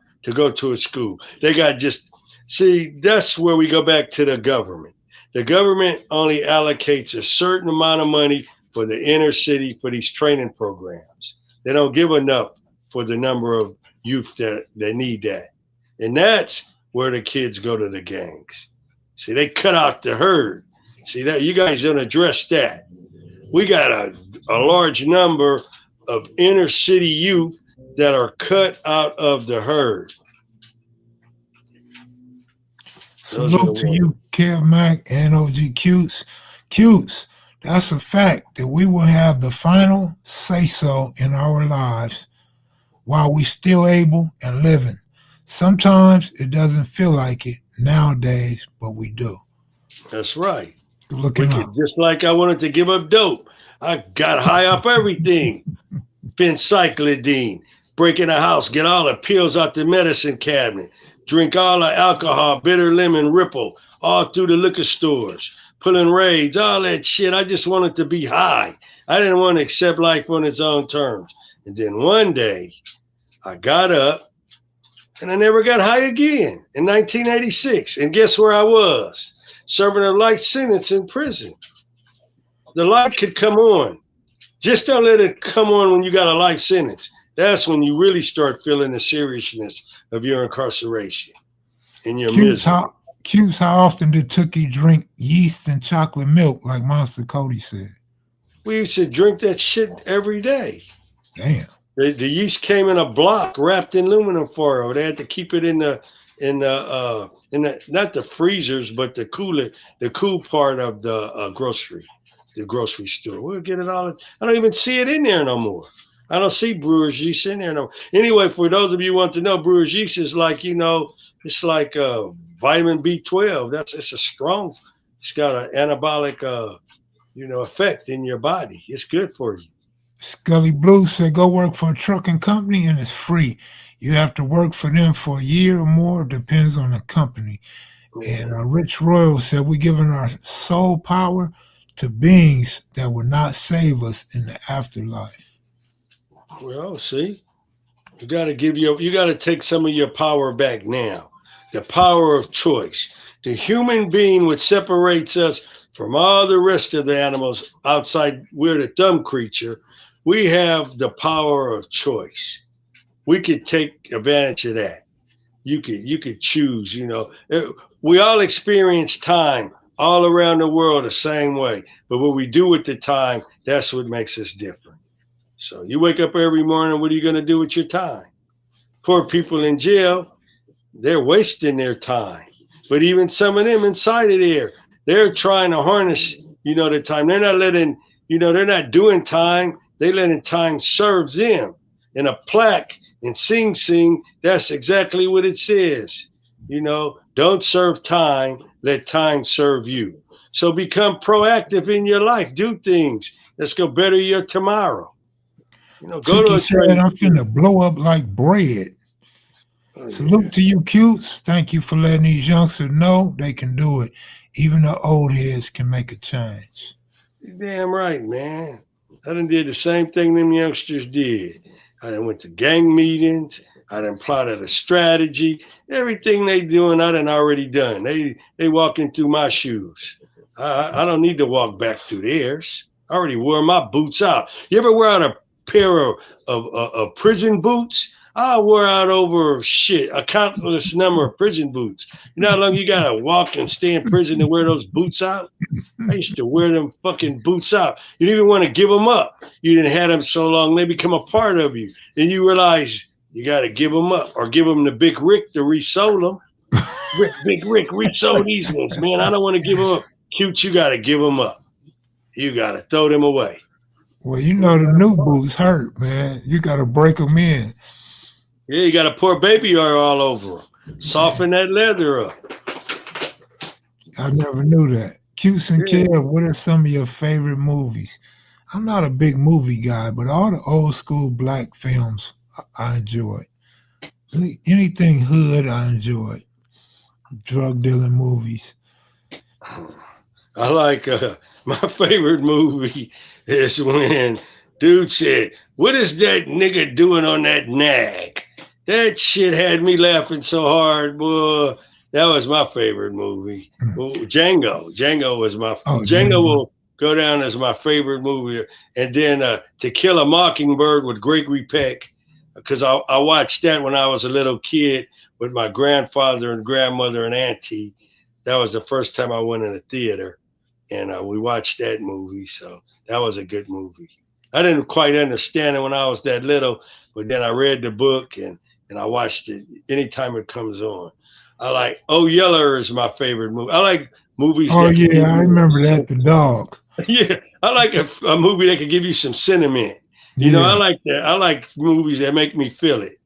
a school. They got just see that's where we go back to the government. The government only allocates a certain amount of money for the inner city for these training programs. They don't give enough for the number of youth that need that. And that's where the kids go to the gangs. See, they cut out the herd. See that you guys don't address that. We got a large number of inner city youth that are cut out of the herd. Those are the Salute to ones. you, Kev Mac and OG Cutes. Cutes, that's a fact that we will have the final say so in our lives while we still able and living. Sometimes it doesn't feel like it nowadays, but we do. That's right. Good looking Wicked. out. Just like I wanted to give up dope. I got high off everything. Phencyclidine. Break in the house, get all the pills out the medicine cabinet. Drink all the alcohol, bitter lemon, ripple, all through the liquor stores. Pulling raids, all that shit. I just wanted to be high. I didn't want to accept life on its own terms. And then one day, I got up and I never got high again in 1986. And guess where I was? Serving a life sentence in prison. The light could come on. Just don't let it come on when you got a life sentence. That's when you really start feeling the seriousness of your incarceration and your Cubes, misery. how often did Tookie drink yeast and chocolate milk like Monster Cody said? We used to drink that shit every day. Damn. The yeast came in a block wrapped in aluminum foil. They had to keep it in the not the freezers, but the cool part of the grocery store. We'll get it all. I don't even see it in there no more. I don't see brewer's yeast in there no more. Anyway, for those of you who want to know, brewer's yeast is like it's like vitamin B12. It's a strong. It's got an anabolic effect in your body. It's good for you. Scully Blue said, go work for a trucking company and it's free. You have to work for them for a year or more, depends on the company. And Rich Royal said, we're giving our soul power to beings that will not save us in the afterlife. Well, see, you got to take some of your power back now. The power of choice. The human being which separates us from all the rest of the animals outside, we're the dumb creature. We have the power of choice. We could take advantage of that. You could choose, we all experience time all around the world the same way, but what we do with the time, that's what makes us different. So you wake up every morning, what are you going to do with your time? Poor people in jail, they're wasting their time. But even some of them inside of there, they're trying to harness, the time. They're not letting, they're not doing time. They letting time serve them. In a plaque in Sing Sing, that's exactly what it says. Don't serve time, let time serve you. So become proactive in your life. Do things that's going to better your tomorrow. Go to Tookie a said, training I'm school. finna blow up like bread. Oh, yeah. Salute to you, cutes. Thank you for letting these youngsters know they can do it. Even the old heads can make a change. You're damn right, man. I done did the same thing them youngsters did. I done went to gang meetings. I done plotted a strategy. Everything they doing, I done already done. They walking through my shoes. I don't need to walk back through theirs. I already wore my boots out. You ever wear out a pair of prison boots? I wore out over shit a countless number of prison boots. You know how long you gotta walk and stay in prison to wear those boots out? I used to wear them fucking boots out. You didn't even want to give them up. You didn't have them so long, they become a part of you. Then you realize you got to give them up or give them to Big Rick to resole them. Big Rick, resole these ones, man. I don't want to give them up. Cute, you got to give them up. You got to throw them away. Well, the new boots hurt, man. You got to break them in. Yeah, you got to pour baby oil all over them. Soften that leather up. I never knew that. Cutes and Yeah. Kev, what are some of your favorite movies? I'm not a big movie guy, but all the old school black films I enjoy. Anything hood I enjoy. Drug dealing movies. I like my favorite movie is when dude said, "What is that nigga doing on that nag?" That shit had me laughing so hard, boy. That was my favorite movie. Well, Django. Oh, Django Django. will go down as my favorite movie. And then To Kill a Mockingbird with Gregory Peck, because I watched that when I was a little kid with my grandfather and grandmother and auntie. That was the first time I went in a theater, and we watched that movie. So that was a good movie. I didn't quite understand it when I was that little, but then I read the book and I watched it anytime it comes on. I like Oh Yeller is my favorite movie. I like movies Oh, that can yeah, give I you remember some, that. The dog. yeah. I like a movie that can give you some sentiment. I Yeah. like that. I like movies that make me feel it.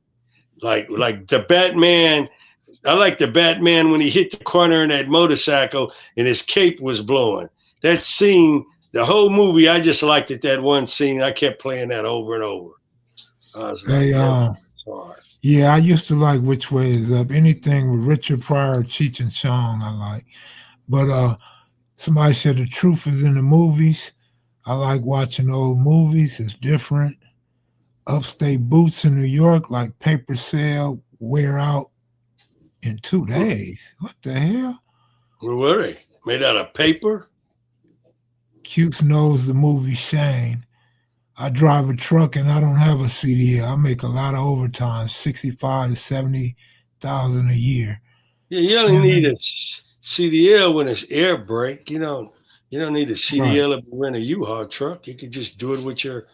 Like the Batman. I like the Batman when he hit the corner in that motorcycle and his cape was blowing. That scene, the whole movie, I just liked it. That one scene, I kept playing that over and over. I was like, They, that was hard. yeah, I used to like Which Way Is Up. Anything with Richard Pryor, Cheech and Chong, I like. But somebody said the truth is in the movies. I like watching old movies. It's different. Upstate boots in New York, like Paper Sale, wear out in 2 days. What the hell? Where were they? Made out of paper? Cutes knows the movie Shane. I drive a truck and I don't have a CDL. I make a lot of overtime, 65 to 70,000 a year. Yeah, you only need Standing a CDL when it's air brake. You don't need a right, CDL if you rent a U-Haul truck. You could just do it with your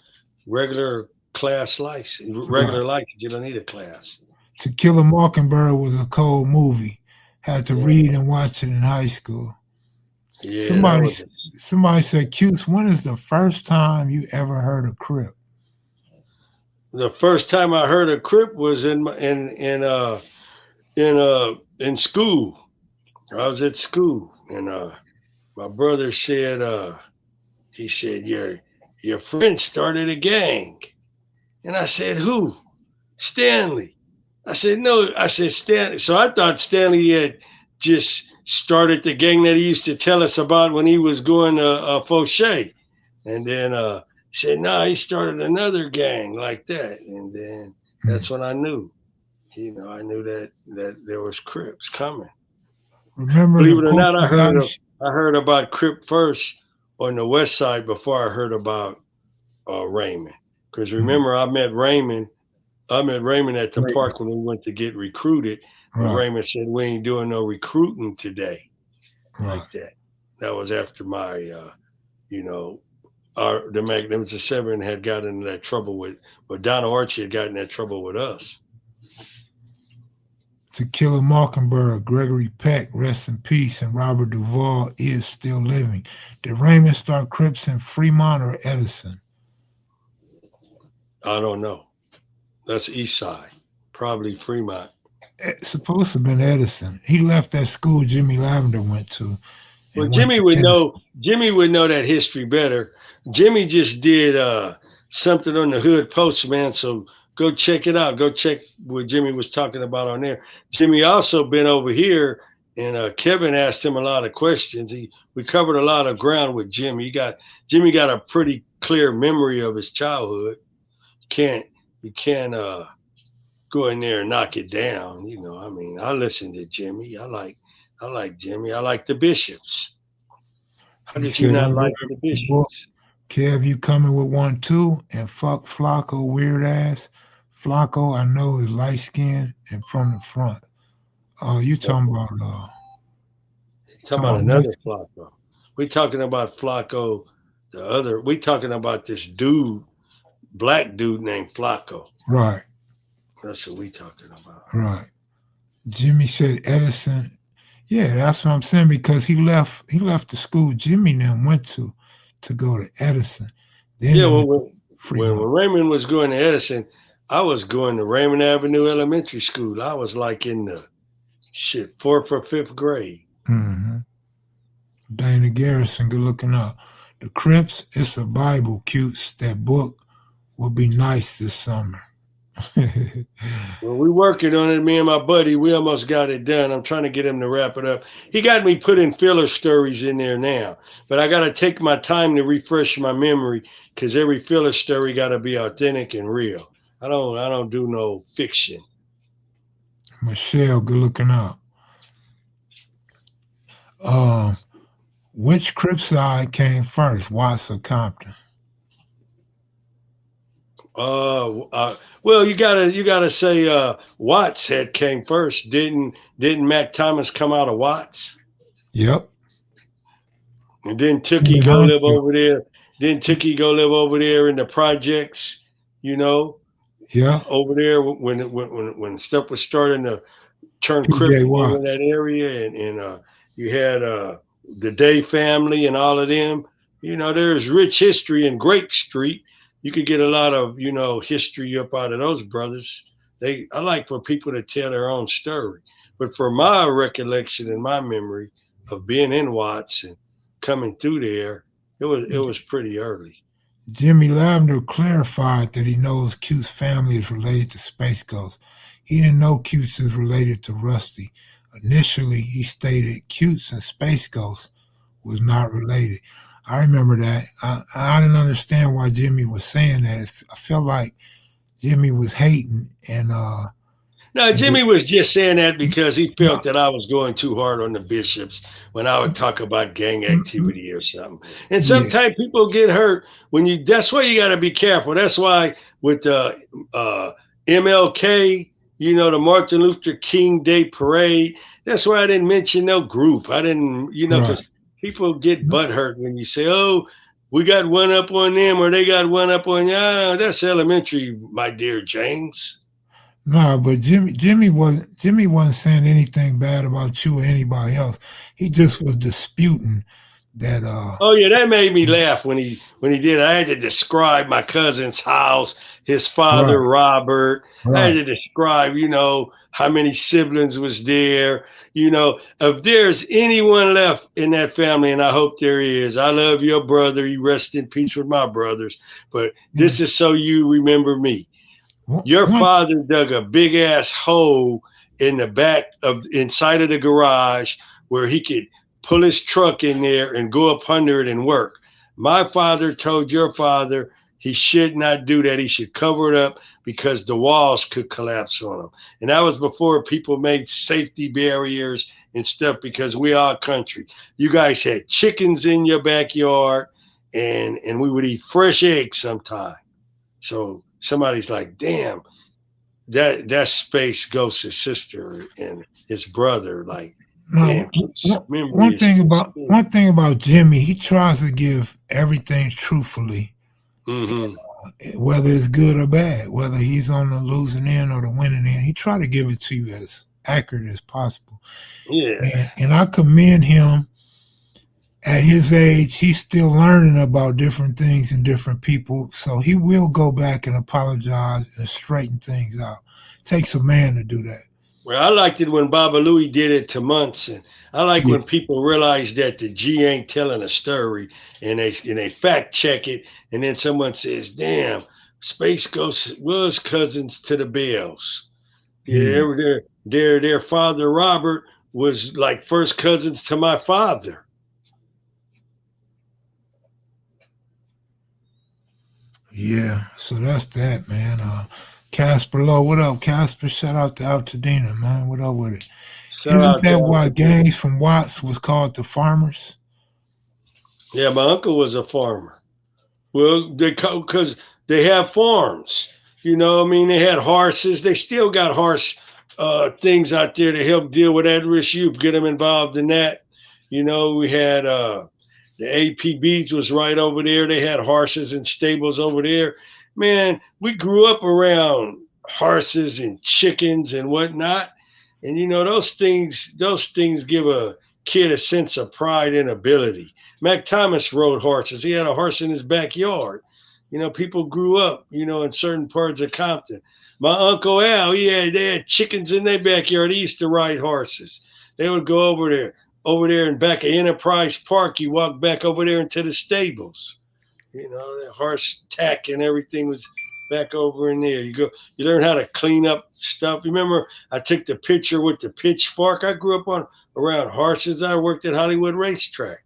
regular class license, right. regular license. You don't need a class. To Kill a Mockingbird was a cold movie. Had to Yeah, read and watch it in high school. yeah, that Somebody was somebody said, "Cuse, when is the first time you ever heard a Crip?" the first time I heard a Crip was in school. I was at school, and my brother said he said your friend started a gang, and I said who? Stanley. I said no. I said Stanley. So I thought Stanley had just started the gang that he used to tell us about when he was going to Fauché. And then he said, no, he started another gang like that. And then Hmm. that's when I knew. I knew that there was Crips coming. Remember Believe the it or not, Poltergeist? I heard about Crip first on the west side before I heard about Raymond. Because Hmm. remember, I met Raymond at the park when we went to get recruited, but Right, Raymond said we ain't doing no recruiting today right. like that. That was after my you know, the Magnificent Seven had gotten into that trouble with Donna Archie had gotten that trouble with us. To Kill a Mockingbird, Gregory Peck, rest in peace, and Robert Duvall is still living. Did Raymond start Crips in Fremont or Edison? I don't know. That's East Side, probably Fremont. It's supposed to have been Edison. He left that school Jimmy Lavender went to Well, and went to Edison. Jimmy would know that history better. Jimmy just did something on the Hood Post, man. So go check it out. Go check what Jimmy was talking about on there. Jimmy also been over here, and Kevin asked him a lot of questions. We covered a lot of ground with Jimmy. Jimmy got a pretty clear memory of his childhood. Can't you can't go in there and knock it down. I mean, I listen to Jimmy. I like Jimmy. I like the Bishops. How He did you said, not "Oh, like the boy, Bishops? Kev, you coming with one too?" And fuck Flacco, weird ass. Flacco, I know is light skinned and from the front. Oh, you talking Okay. about Talking talking about about another Mexico. Flacco. We talking about Flacco, the other. We talking about this dude, black dude named Flacco. Right, That's what we talking about. right. Jimmy said Edison. Yeah, that's what I'm saying because he left the school Jimmy and them went to go to Edison. Then Yeah, he well, went to when Fremont. Raymond was going to Edison, I was going to Raymond Avenue Elementary School. I was like in the fourth or fifth grade. Hmm. Dana Garrison, good looking up. The Crips, it's a Bible, cutes. That book will be nice this summer. Well, we working on it. Me and my buddy, we almost got it done. I'm trying to get him to wrap it up. He got me putting filler stories in there now, but I got to take my time to refresh my memory because every filler story got to be authentic and real. I don't do no fiction. Michelle, good looking up. Um, which Crip side came first, Watts or Compton? Well, you gotta say Watts had came first. Didn't Mac Thomas come out of Watts? Yep. And then Tookie Jimmy go live Huntsville. over there. Then Tookie go live over there in the projects. You know, Yeah. over there when stuff was starting to turn PJ crip over in Watts. that area, and you had the Day family and all of them. There's rich history in Grape Street. You could get a lot of history up out of those brothers. I like for people to tell their own story, but for my recollection and my memory of being in Watts and coming through there, it was pretty early. Jimmy Lavender clarified that he knows Q's family is related to Space Ghost. He didn't know Q's is related to Rusty. Initially, he stated Q's and Space Ghost was not related. I remember that. I didn't understand why Jimmy was saying that. I felt like Jimmy was hating, and No, And Jimmy was just saying that because he felt that I was going too hard on the bishops when I would talk about gang activity or something. And yeah, sometimes people get hurt when you. That's why you got to be careful. That's why with the MLK, the Martin Luther King Day parade. That's why I didn't mention no group. I didn't, right. because people get butthurt when you say, "Oh, we got one up on them," or "They got one up on you." That's elementary, my dear James. No, but Jimmy wasn't saying anything bad about you or anybody else. He just was disputing that. Oh yeah, that made me laugh when he did. I had to describe my cousin's house, his father Right, Robert. I had right. to describe, how many siblings was there. If there's anyone left in that family, and I hope there is, I love your brother. You rest in peace with my brothers. But Yeah. this is so you remember me. Your One, father dug a big ass hole in the back of inside of the garage where he could pull his truck in there and go up under it and work. My father told your father he should not do that. He should cover it up because the walls could collapse on him. And that was before people made safety barriers and stuff because we are country. You guys had chickens in your backyard and we would eat fresh eggs sometime. So somebody's like, damn, that Space Ghost's sister and his brother, like, no, man, Keith's one memory one is thing about pristine. one thing about Jimmy, he tries to give everything truthfully, Mm-hmm. whether it's good or bad, whether he's on the losing end or the winning end. He try to give it to you as accurate as possible, Yeah. and I commend him. At his age, he's still learning about different things and different people, so he will go back and apologize and straighten things out. It takes a man to do that. Well, I liked it when Baba Louie did it to Munson. I like Yeah, when people realize that the G ain't telling a story and they fact check it, and then someone says, "Damn, Space Ghost was cousins to the Bells." Yeah, yeah, their father Robert was like first cousins to my father. yeah. So that's that, man. Casper Low, what up, Casper? Shout out to Altadena, man. What up with it? Shout Isn't out to that why Altadena. gangs from Watts was called the farmers? Yeah, my uncle was a farmer. Well, because they have farms. I mean, they had horses. They still got horse things out there to help deal with at-risk youth, get them involved in that. We had the APBs was right over there. They had horses and stables over there. Man, we grew up around horses and chickens and whatnot. And those things give a kid a sense of pride and ability. Mac Thomas rode horses. He had a horse in his backyard. People grew up, in certain parts of Compton. My Uncle Al, they had chickens in their backyard. He used to ride horses. They would go over there in back of Enterprise Park. You walk back over there into the stables. The horse tack and everything was back over in there. You learn how to clean up stuff. Remember, I took the picture with the pitchfork. I grew up on around horses. I worked at Hollywood Racetrack.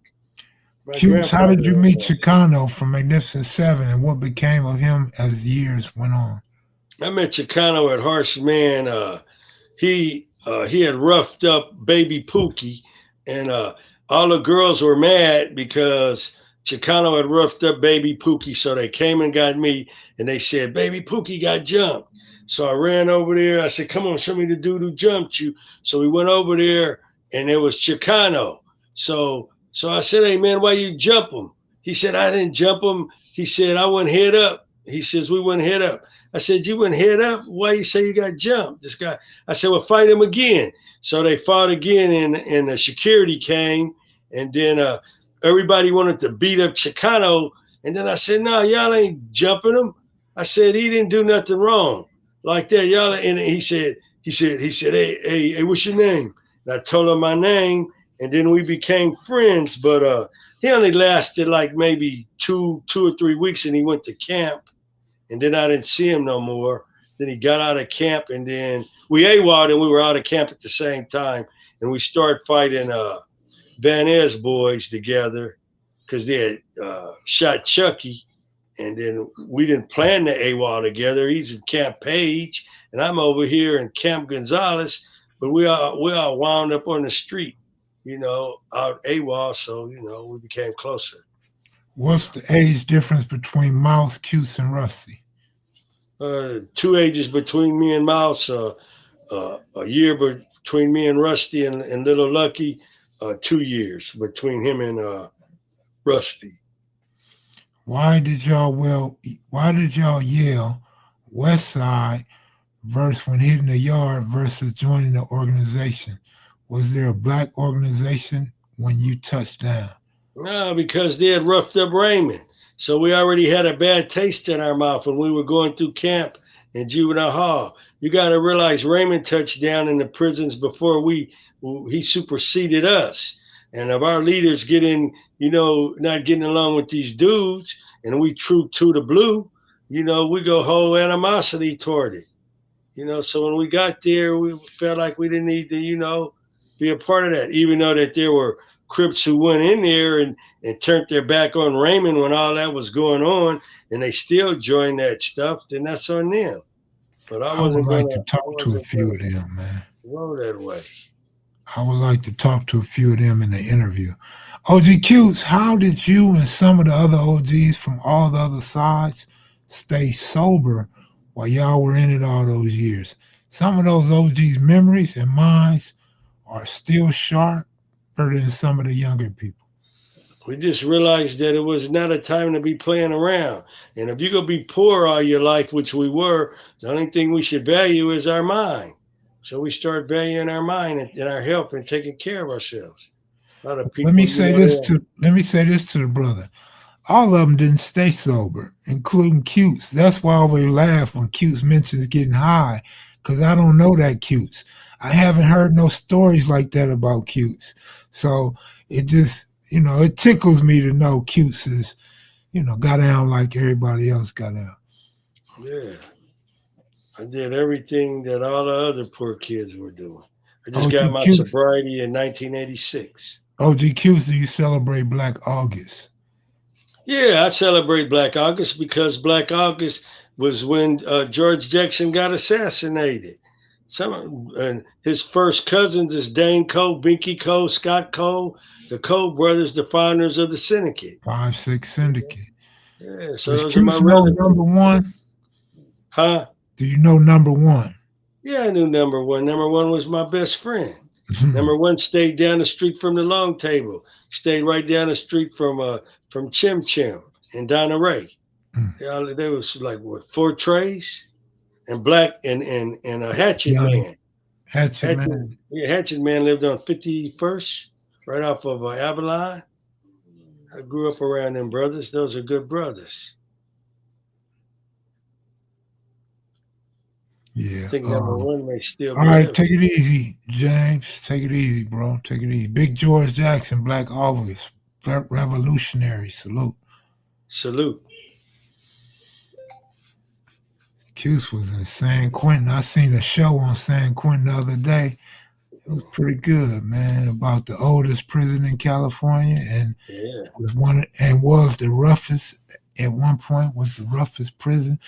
My Cubes, how grandfather did you owned meet horses. Chicano from Magnificent Seven and what became of him as years went on? I met Chicano at Horse Man. He had roughed up baby Pookie, and all the girls were mad because Chicano had roughed up baby Pookie. So they came and got me, and they said baby Pookie got jumped. So I ran over there. I said, "Come on, show me the dude who jumped you." So we went over there, and it was Chicano. So I said, "Hey man, why you jump him?" He said, "I didn't jump him." He said, "I went head up." He says, "We went head up." I said, "You went head up? Why you say you got jumped?" This guy, I said, "Well, fight him again." So they fought again, and the security came, and then everybody wanted to beat up Chicano. And then I said, "No, y'all ain't jumping him." I said, "He didn't do nothing wrong like that, y'all." And he said, "Hey, what's your name?" And I told him my name, and then we became friends. But he only lasted like maybe two or 3 weeks, and he went to camp, and then I didn't see him no more. Then he got out of camp, and then we AWOD, and we were out of camp at the same time, and we started fighting Van Ness boys together because they had shot Chucky, and then we didn't plan the AWOL together. He's in Camp Page, and I'm over here in Camp Gonzales. But we all wound up on the street, out AWOL. So we became closer. You What's the age difference between Mouse, Cutes, and Rusty? 2 ages between me and Mouse. A year between me and Rusty and Little Lucky. 2 years between him and Rusty. Why did y'all yell West Side verse when hitting the yard versus joining the organization? Was there a black organization when you touched down? No, because they had roughed up Raymond. So we already had a bad taste in our mouth when we were going through camp and juvenile hall. You got to realize Raymond touched down in the prisons before he superseded us. And if our leaders not getting along with these dudes, and we troop to the blue, we go whole animosity toward it. So when we got there, we felt like we didn't need to, be a part of that, even though that there were Crips who went in there and turned their back on Raymond when all that was going on, and they still joined that stuff, then that's on them. But I I would wasn't like gonna to I talk to a wasn't few gonna of them, man. go that way. I would like to talk to a few of them in the interview. OG Q's, how did you and some of the other OGs from all the other sides stay sober while y'all were in it all those years? Some of those OGs' memories and minds are still sharper than some of the younger people. We just realized that it was not a time to be playing around. And if you're gonna be poor all your life, which we were, the only thing we should value is our mind. So we start valuing our mind and our health and taking care of ourselves. A lot of people, Let me say this to the brother. All of them didn't stay sober, including Cutes. That's why I always laugh when Cutes mentions getting high, because I don't know that Cutes. I haven't heard no stories like that about Cutes. So it just, it tickles me to know Cutes is, got down like everybody else got down. yeah, I did everything that all the other poor kids were doing. I just got OG my Cutes, sobriety in 1986. OG Cutes, do you celebrate Black August? Yeah, I celebrate Black August because Black August was when George Jackson got assassinated. Some and his first cousins is Dane Cole, Binky Cole, Scott Cole, the Cole brothers, the founders of the syndicate. 5-6 Syndicate. Yeah, so Does those are my Cutes know relatives. number one? Huh? Do you know number one? Yeah, I knew number one. Number one was my best friend. Number one stayed down the street from the long table. Stayed right down the street from Chim Chim and Donna Ray. There was like what 4 trays and black and a Hatchet Young Man. Hatchet Hatchet Man. yeah, Hatchet Man lived on 51st, right off of Avalon. I grew up around them brothers. Those are good brothers. I Yeah. think number one may still All be right, living. take it easy, James. Take it easy, bro. Take it easy. Big George Jackson, Black August, revolutionary. Salute. Salute. Cuse was in San Quentin. I seen a show on San Quentin the other day. It was pretty good, man, about the oldest prison in California, and Yeah. was the roughest at one point, was the roughest prison.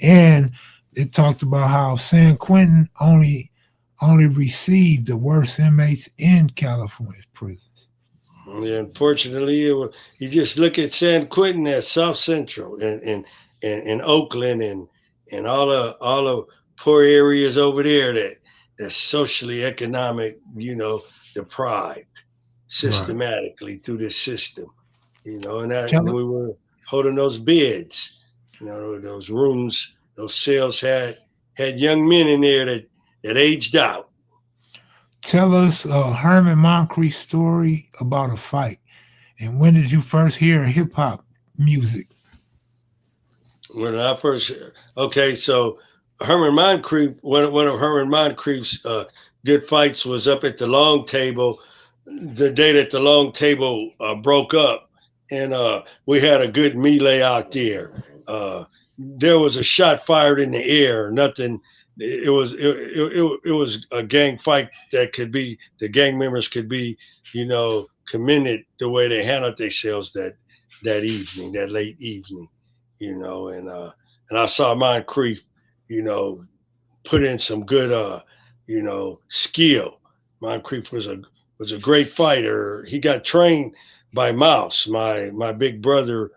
And it talked about how San Quentin only received the worst inmates in California's prisons. Yeah, unfortunately, you just look at San Quentin, at South Central, and Oakland, and all the poor areas over there that's socially economic, deprived Right. systematically through this system, and Tell we were holding those beds, those rooms, those cells had young men in there that aged out. tell us Herman Moncrief's story about a fight. And when did you first hear hip hop music? When I first, okay, so Herman Moncrief, one of Herman Moncrief's good fights was up at the Long Table, the day that the Long Table broke up, and we had a good melee out there. There was a shot fired in the air. Nothing. It was a gang fight that could be the gang members could be commended the way they handled themselves that evening, that late evening. and I saw Moncrief, you know, put in some good, skill. Moncrief was a great fighter. He got trained by Mouse. My big brother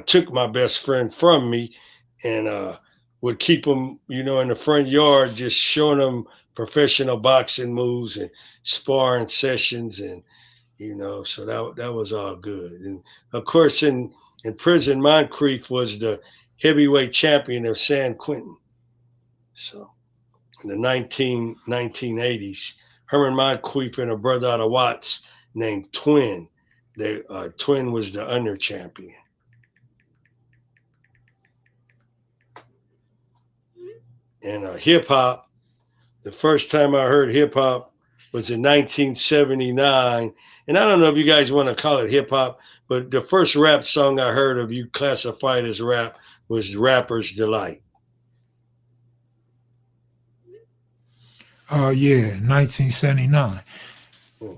took my best friend from me, and would keep him, in the front yard, just showing him professional boxing moves and sparring sessions, and so that was all good. And of course, in prison, Moncrief was the heavyweight champion of San Quentin. So in the 1980s, Herman Moncrief and a brother out of Watts named Twin. Twin was the under champion. And hip hop, the first time I heard hip hop was in 1979. And I don't know if you guys want to call it hip hop, but the first rap song I heard of you classified as rap was Rapper's Delight. Yeah, 1979. Hmm.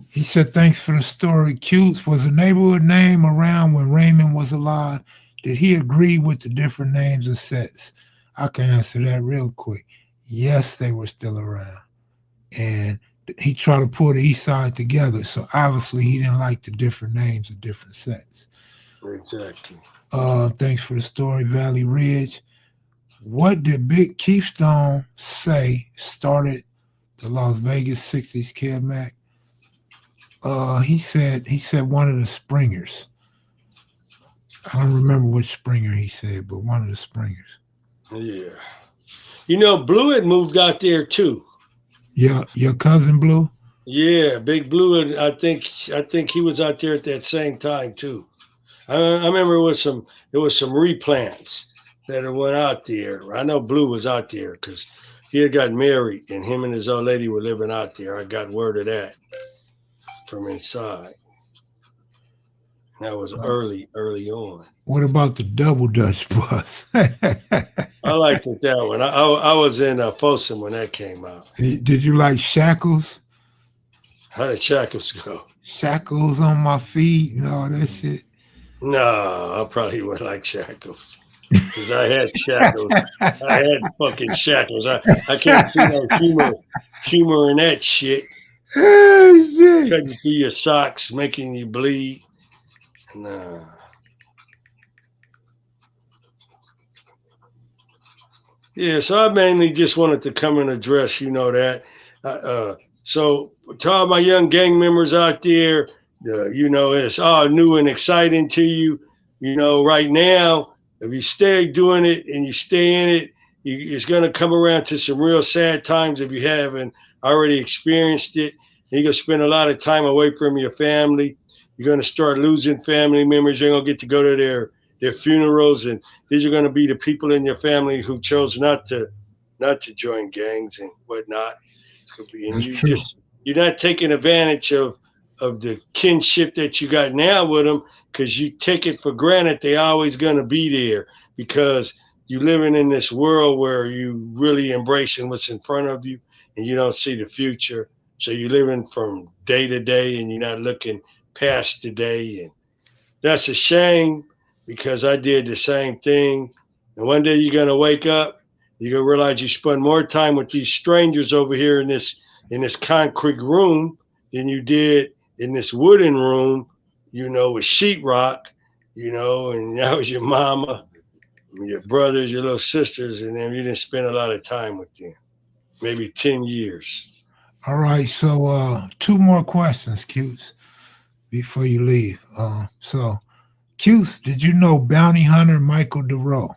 He said, thanks for the story. Cutes was a neighborhood name around when Raymond was alive. Did he agree with the different names of sets? I can answer that real quick. Yes, they were still around. And he tried to pull the East Side together. So obviously he didn't like the different names of different sets. Exactly. Thanks for the story, Valley Ridge. What did Big Keystone say started the Las Vegas 60s, Kid Mac? He said one of the Springers. I don't remember which Springer he said, but one of the Springers. Yeah. Blue had moved out there too. Your cousin Blue? Yeah, Big Blue, and I think he was out there at that same time too. I remember there was some replants that went out there. I know Blue was out there because he had got married, and him and his old lady were living out there. I got word of that from inside. That was Uh, early on. what about the Double Dutch bus? I liked it that one. I was in Folsom when that came out. Did you like Shackles? How did Shackles go? Shackles on my feet and all that shit. No, I probably would like Shackles because I had Shackles. I had fucking Shackles. I can't see no humor in that shit. Oh, shit. Cutting through your socks, making you bleed. Nah. Yeah, so I mainly just wanted to come and address, that. So to all my young gang members out there, it's all new and exciting to you. Right now, if you stay doing it and you stay in it, it's going to come around to some real sad times if you haven't already experienced it. You're going to spend a lot of time away from your family. You're going to start losing family members. You're going to get to go to their funerals, and these are going to be the people in your family who chose not to join gangs and whatnot. Could be, and That's true. you're not taking advantage of the kinship that you got now with them because you take it for granted they always going to be there because you living in this world where you really embracing what's in front of you and you don't see the future. So you're living from day to day and you're not looking past the day, and that's a shame because I did the same thing. And one day you're gonna wake up, you're gonna realize you spend more time with these strangers over here in this concrete room than you did in this wooden room, with sheetrock, and that was your mama, your brothers, your little sisters, and then you didn't spend a lot of time with them. Maybe 10 years. All right, so two more questions, Cutes, before you leave. So, Cutes, did you know bounty hunter Michael DeRoe?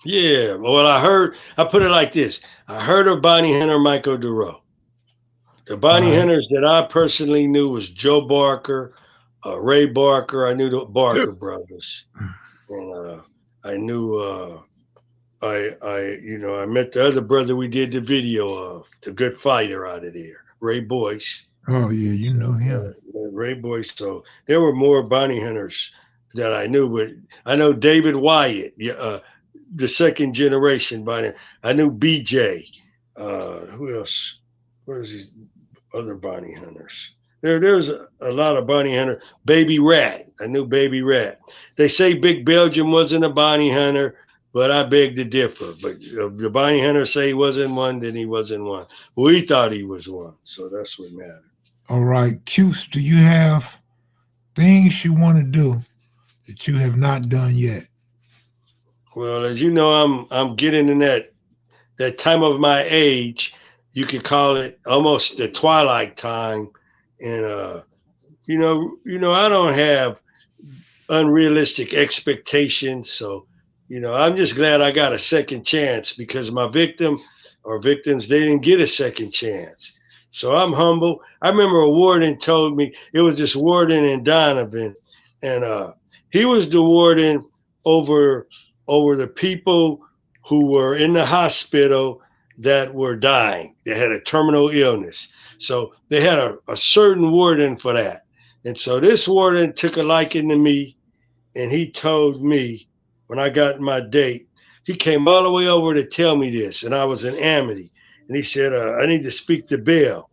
Yeah. Well, I put it like this. I heard of Bounty Hunter Michael Duro. The All bounty right. hunters that I personally knew was Joe Barker, Ray Barker. I knew the Barker brothers, and I knew I met the other brother we did the video of, the good fighter out of there, Ray Boyce. Oh yeah, you know him. Ray Boyce. So there were more bounty hunters that I knew, but I know David Wyatt, yeah, the second generation bounty. I knew BJ. Who else? Where's these other bounty hunters? There's a lot of bounty hunter. Baby Rat. I knew Baby Rat. They say Big Belgium wasn't a bounty hunter, but I beg to differ. But if the bounty hunter say he wasn't one, then he wasn't one. We thought he was one, so that's what mattered. All right, Cuse, do you have things you want to do that you have not done yet? Well, as you know, I'm getting in that time of my age. You could call it almost the twilight time, and I don't have unrealistic expectations. So, I'm just glad I got a second chance because my victim or victims, they didn't get a second chance. So I'm humble. I remember a warden told me it was this warden in Donovan, and he was the warden over the people who were in the hospital that were dying. They had a terminal illness. So they had a certain warden for that. And so this warden took a liking to me, and he told me when I got my date, he came all the way over to tell me this, and I was in Amity, and he said, "I need to speak to Bill."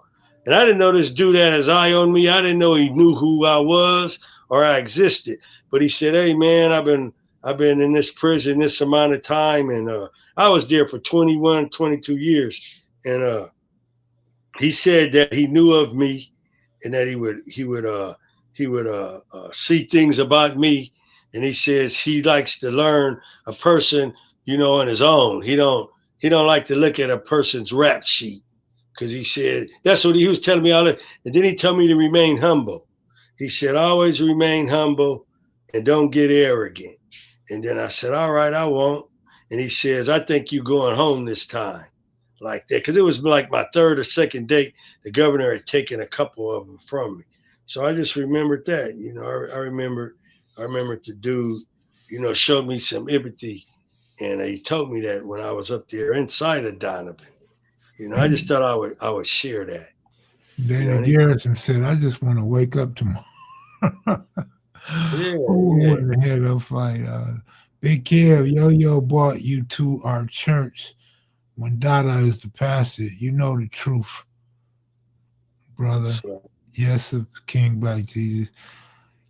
And I didn't know this dude had his eye on me. I didn't know he knew who I was or I existed. But he said, "Hey man, I've been in this prison this amount of time, and I was there for 21, 22 years." And he said that he knew of me, and that he would see things about me, and he says he likes to learn a person, on his own. He don't like to look at a person's rap sheet, because he said that's what he was telling me all that. And then he told me to remain humble. He said always remain humble and don't get arrogant. And then I said, all right, I won't. And he says, I think you going home this time, like that, because it was like my third or second date. The governor had taken a couple of them from me, so I just remembered that. I remember the dude, showed me some empathy, and he told me that when I was up there inside of Donovan. I just thought I would share that. Danny And he, Garrison said, I just want to wake up tomorrow. yeah, Who yeah, wouldn't have had a fight? Big Kev, Yo brought you to our church when Dada is the pastor. You know the truth, brother. that's right. Yes, of King Black Jesus.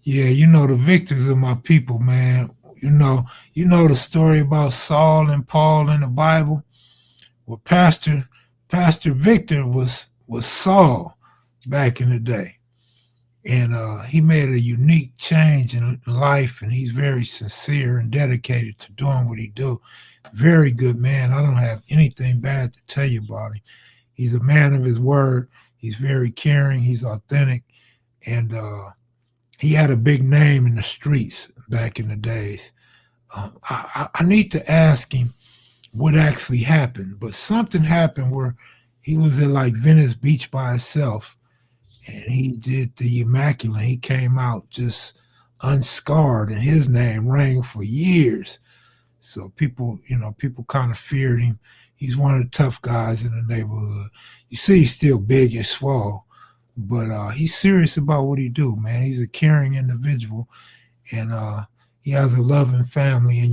Yeah, the victors of my people, man. You know the story about Saul and Paul in the Bible. Well, Pastor Victor was Saul back in the day, and he made a unique change in life, and he's very sincere and dedicated to doing what he do. Very good man. I don't have anything bad to tell you about him. He's a man of his word. He's very caring. He's authentic, and he had a big name in the streets back in the days. I need to ask him what actually happened, but something happened where he was in like Venice Beach by himself, and he did the Immaculate. He came out just unscarred, and his name rang for years. So people kind of feared him. He's one of the tough guys in the neighborhood. You see, he's still big and swole, but he's serious about what he do, man. He's a caring individual, and he has a loving family. And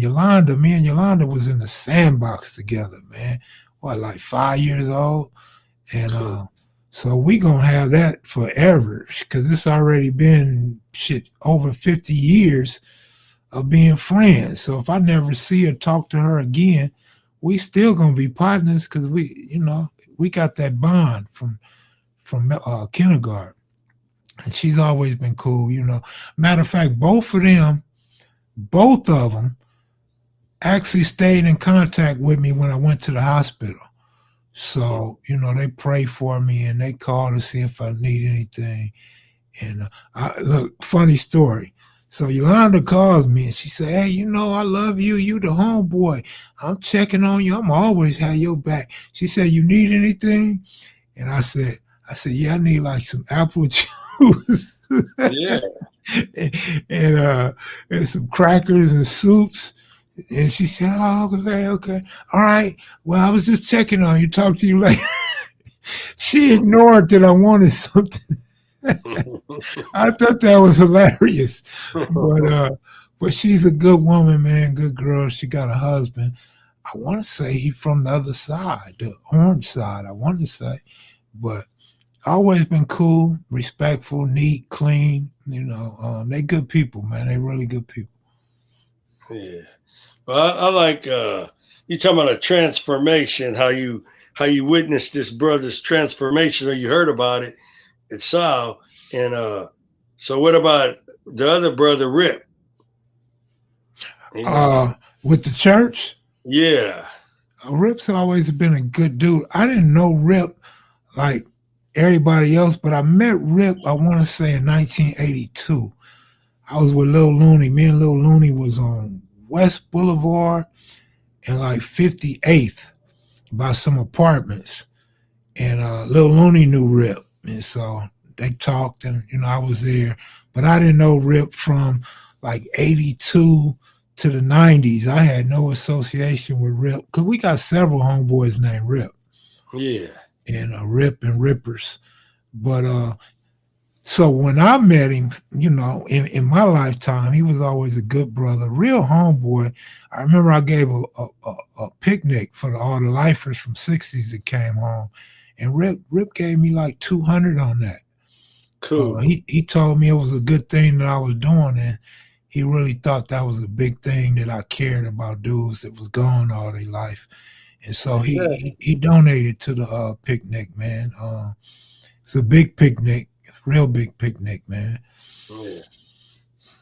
me and Yolanda was in the sandbox together, man. What, like 5 years old? And so we gonna have that forever because it's already been shit over 50 years of being friends. So if I never see or talk to her again, we still gonna be partners because we got that bond from kindergarten, and she's always been cool. Matter of fact, both of them actually stayed in contact with me when I went to the hospital. So, they pray for me and they call to see if I need anything. And look, funny story. So Yolanda calls me and she said, hey, I love you. You the homeboy. I'm checking on you. I'm always have your back. She said, you need anything? And I said, yeah, I need like some apple juice Yeah. and some crackers and soups. And she said, oh, okay. All right. Well, I was just checking on you. Talk to you later. She ignored that I wanted something. I thought that was hilarious. But she's a good woman, man, good girl. She got a husband. I want to say he's from the other side, the orange side, I want to say. But Always been cool, respectful, neat, clean. They good people, man. They really good people. Yeah. Well, I like you talking about a transformation. How you witnessed this brother's transformation, or you heard about it at Sal. And so what about the other brother, Rip? You know, With the church, yeah, Rip's always been a good dude. I didn't know Rip like everybody else, but I met Rip, I want to say in 1982. I was with Lil Looney. Me and Lil Looney was on West Boulevard and like 58th by some apartments. And Lil Looney knew Rip. And so they talked and, I was there. But I didn't know Rip from like 82 to the 90s. I had no association with Rip because we got several homeboys named Rip yeah, and Rip and Rippers. But so when I met him, in my lifetime, he was always a good brother, real homeboy. I remember I gave a picnic for all the lifers from 60s that came home. And Rip gave me like 200 on that. cool. He told me it was a good thing that I was doing, and he really thought that was a big thing that I cared about dudes that was gone all their life. And so Exactly. he donated to the picnic, man. It's a big picnic, real big picnic, man. Yeah,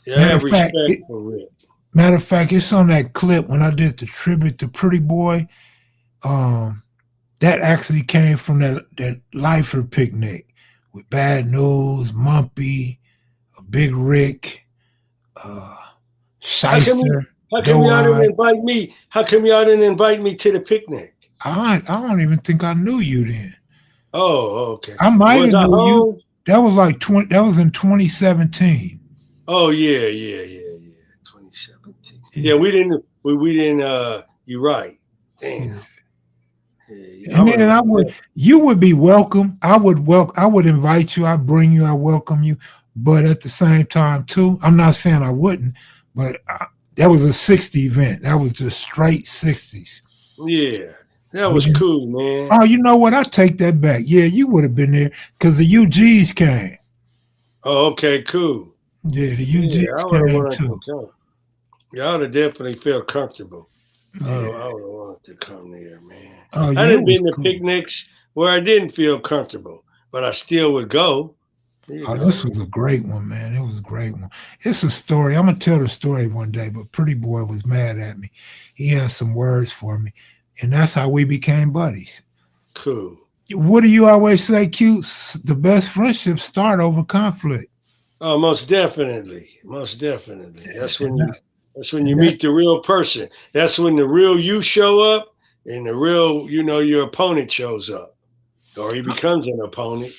yeah. I Matter have of fact, respect it, for Rip. matter of fact, it's on that clip when I did the tribute to Pretty Boy. Um, that actually came from that Lifer picnic with Bad News, Mumpy, Big Rick, uh, How come you? Shyster, How come Doe y'all didn't Eye. invite me? How come y'all didn't invite me to the picnic? I don't even think I knew you then. Oh, okay. I might Was have I knew you. home? That was like 20. That was in 2017. Oh yeah, yeah, yeah, yeah. 2017. Yeah, Yeah, we didn't. You're right. Damn. yeah. Yeah, I And would then have. you would be welcome. I would invite you. I bring you. I welcome you. But at the same time, too, I'm not saying I wouldn't. But that was a 60 event. That was just straight 60s. Yeah, that But was cool, man. oh, you know what? I take that back. Yeah, you would have been there because the UGs came. Oh, okay, cool. Yeah, the Yeah, UGs I would have came wanted to too. come. Yeah, I would have definitely felt comfortable. Yeah. I would have wanted to come there, man. Oh, I yeah, it didn't was been to cool. picnics where I didn't feel comfortable, but I still would go. You Oh, this know. was a great one, man. It was a great one. It's a story. I'm gonna tell the story one day, but Pretty Boy was mad at me. He has some words for me, and that's how we became buddies. Cool. What do you always say, Cute? The best friendships start over conflict, Oh, most definitely, most definitely. and, and that, That's when you and that meet the real person. That's when the real you show up, and the real your opponent shows up, or he becomes an opponent.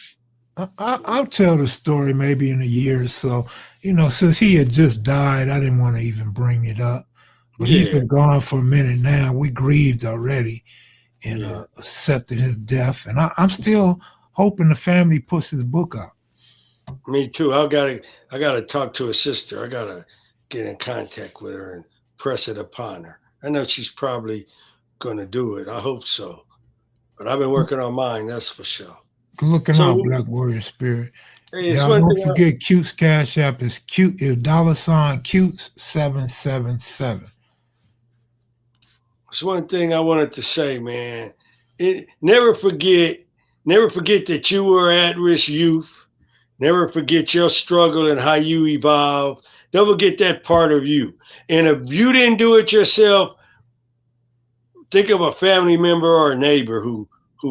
I'll tell the story maybe in a year or so. Since he had just died, I didn't want to even bring it up. But he's Yeah, been gone for a minute now. We grieved already and yeah. accepted his death. And I'm still hoping the family puts his book out. Me too. I gotta talk to her sister. I gotta get in contact with her and press it upon her. I know she's probably gonna do it. I hope so. But I've been working on mine. That's for sure. Good looking out, So, Black Warrior Spirit. hey, it's Y'all one don't thing. forget Cute's Cash App is $ Cutes 777. It's one thing I wanted to say, man. Never forget that you were at risk youth. Never forget your struggle and how you evolved. Don't forget that part of you. And if you didn't do it yourself, think of a family member or a neighbor who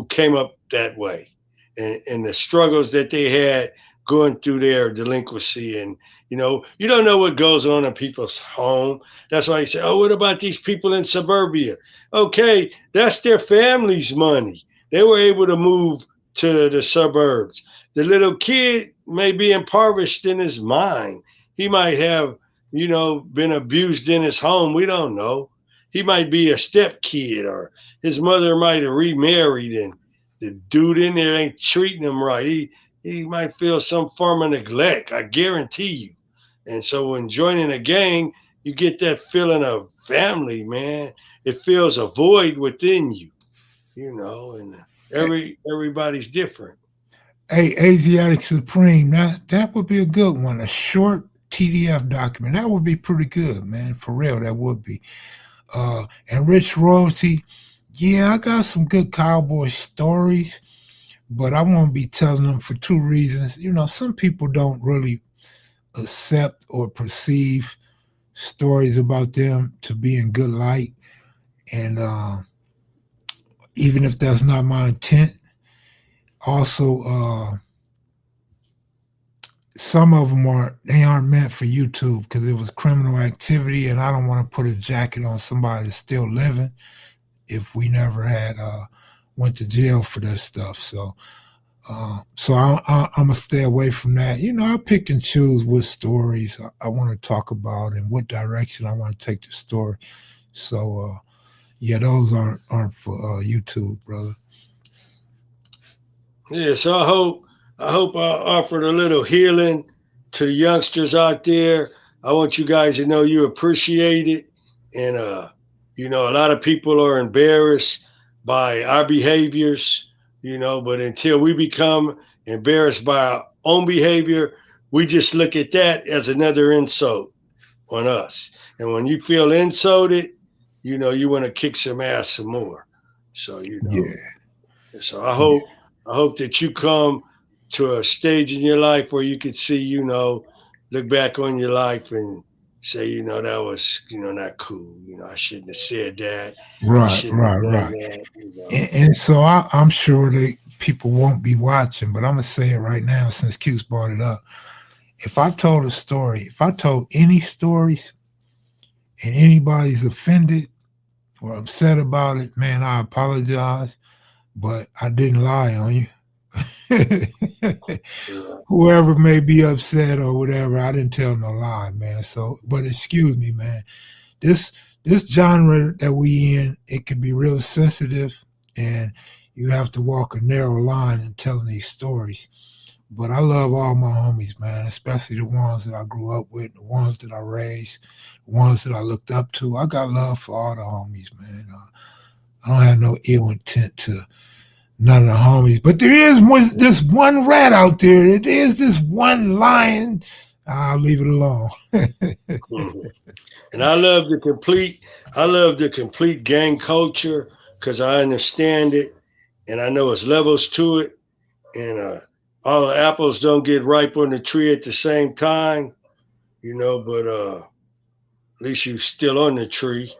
came up that way, and the struggles that they had going through their delinquency. And you don't know what goes on in people's home. That's why you say, oh, what about these people in suburbia? Okay, that's their family's money. They were able to move to the suburbs. The little kid may be impoverished in his mind. He might have been abused in his home. We don't know. He might be a step kid, or his mother might have remarried, and the dude in there ain't treating him right. He might feel some form of neglect. I guarantee you. And so when joining a gang, you get that feeling of family, man. It feels a void within you, and Hey, everybody's different. Hey, Asiatic Supreme, that would be a good one. A short TDF document. That would be pretty good, man. For real, that would be. And Rich Royalty, yeah, I got some good cowboy stories, but I won't be telling them for two reasons. You know, some people don't really accept or perceive stories about them to be in good light. And even if that's not my intent, also, some of them aren't meant for YouTube because it was criminal activity, and I don't want to put a jacket on somebody that's still living if we never had went to jail for this stuff. So I'm gonna stay away from that. You know, I pick and choose what stories I want to talk about and what direction I want to take the story. So yeah, those aren't for YouTube, brother. Yeah, so I hope I offered a little healing to the youngsters out there. I want you guys to know you appreciate it, and a lot of people are embarrassed by our behaviors, but until we become embarrassed by our own behavior, we just look at that as another insult on us. And when you feel insulted, you want to kick some ass some more. So, Yeah, so I yeah, hope I hope that you come to a stage in your life where you could see, look back on your life and say, that was, not cool. I shouldn't have said that. I right, shouldn't have right, done right. that. And so I'm sure that people won't be watching, but I'm gonna say it right now since Q's brought it up. If I told a story, if I told any stories and anybody's offended or upset about it, man, I apologize, but I didn't lie on you. Yeah. Whoever may be upset or whatever, I didn't tell no lie, man. So, but excuse me, man. This this genre that we in, it can be real sensitive, and you have to walk a narrow line in telling these stories. But I love all my homies, man, especially the ones that I grew up with, the ones that I raised, the ones that I looked up to. I got love for all the homies, man. I don't have no ill intent to none of the homies. But there is this one rat out there. There is this one lion. I'll leave it alone. Mhm. And I love the complete gang culture because I understand it and I know it's levels to it. And all the apples don't get ripe on the tree at the same time, but at least you still on the tree,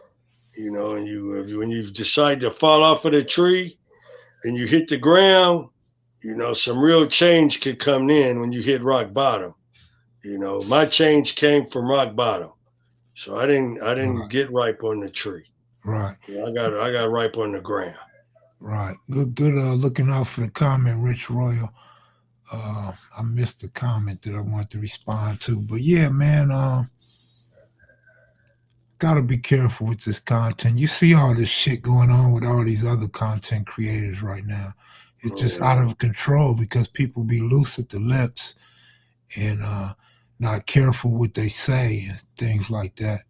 and when you decide to fall off of the tree and you hit the ground, some real change could come in when you hit rock bottom. My change came from rock bottom, so I didn't Right, get ripe on the tree. right, I got ripe on the ground. right. Good. Looking out for the comment, Rich Royal. I missed the comment that I wanted to respond to, but yeah, man. Gotta be careful with this content. You see all this shit going on with all these other content creators right now. It's just out Mhm. of control because people be loose at the lips and not careful what they say and things like that.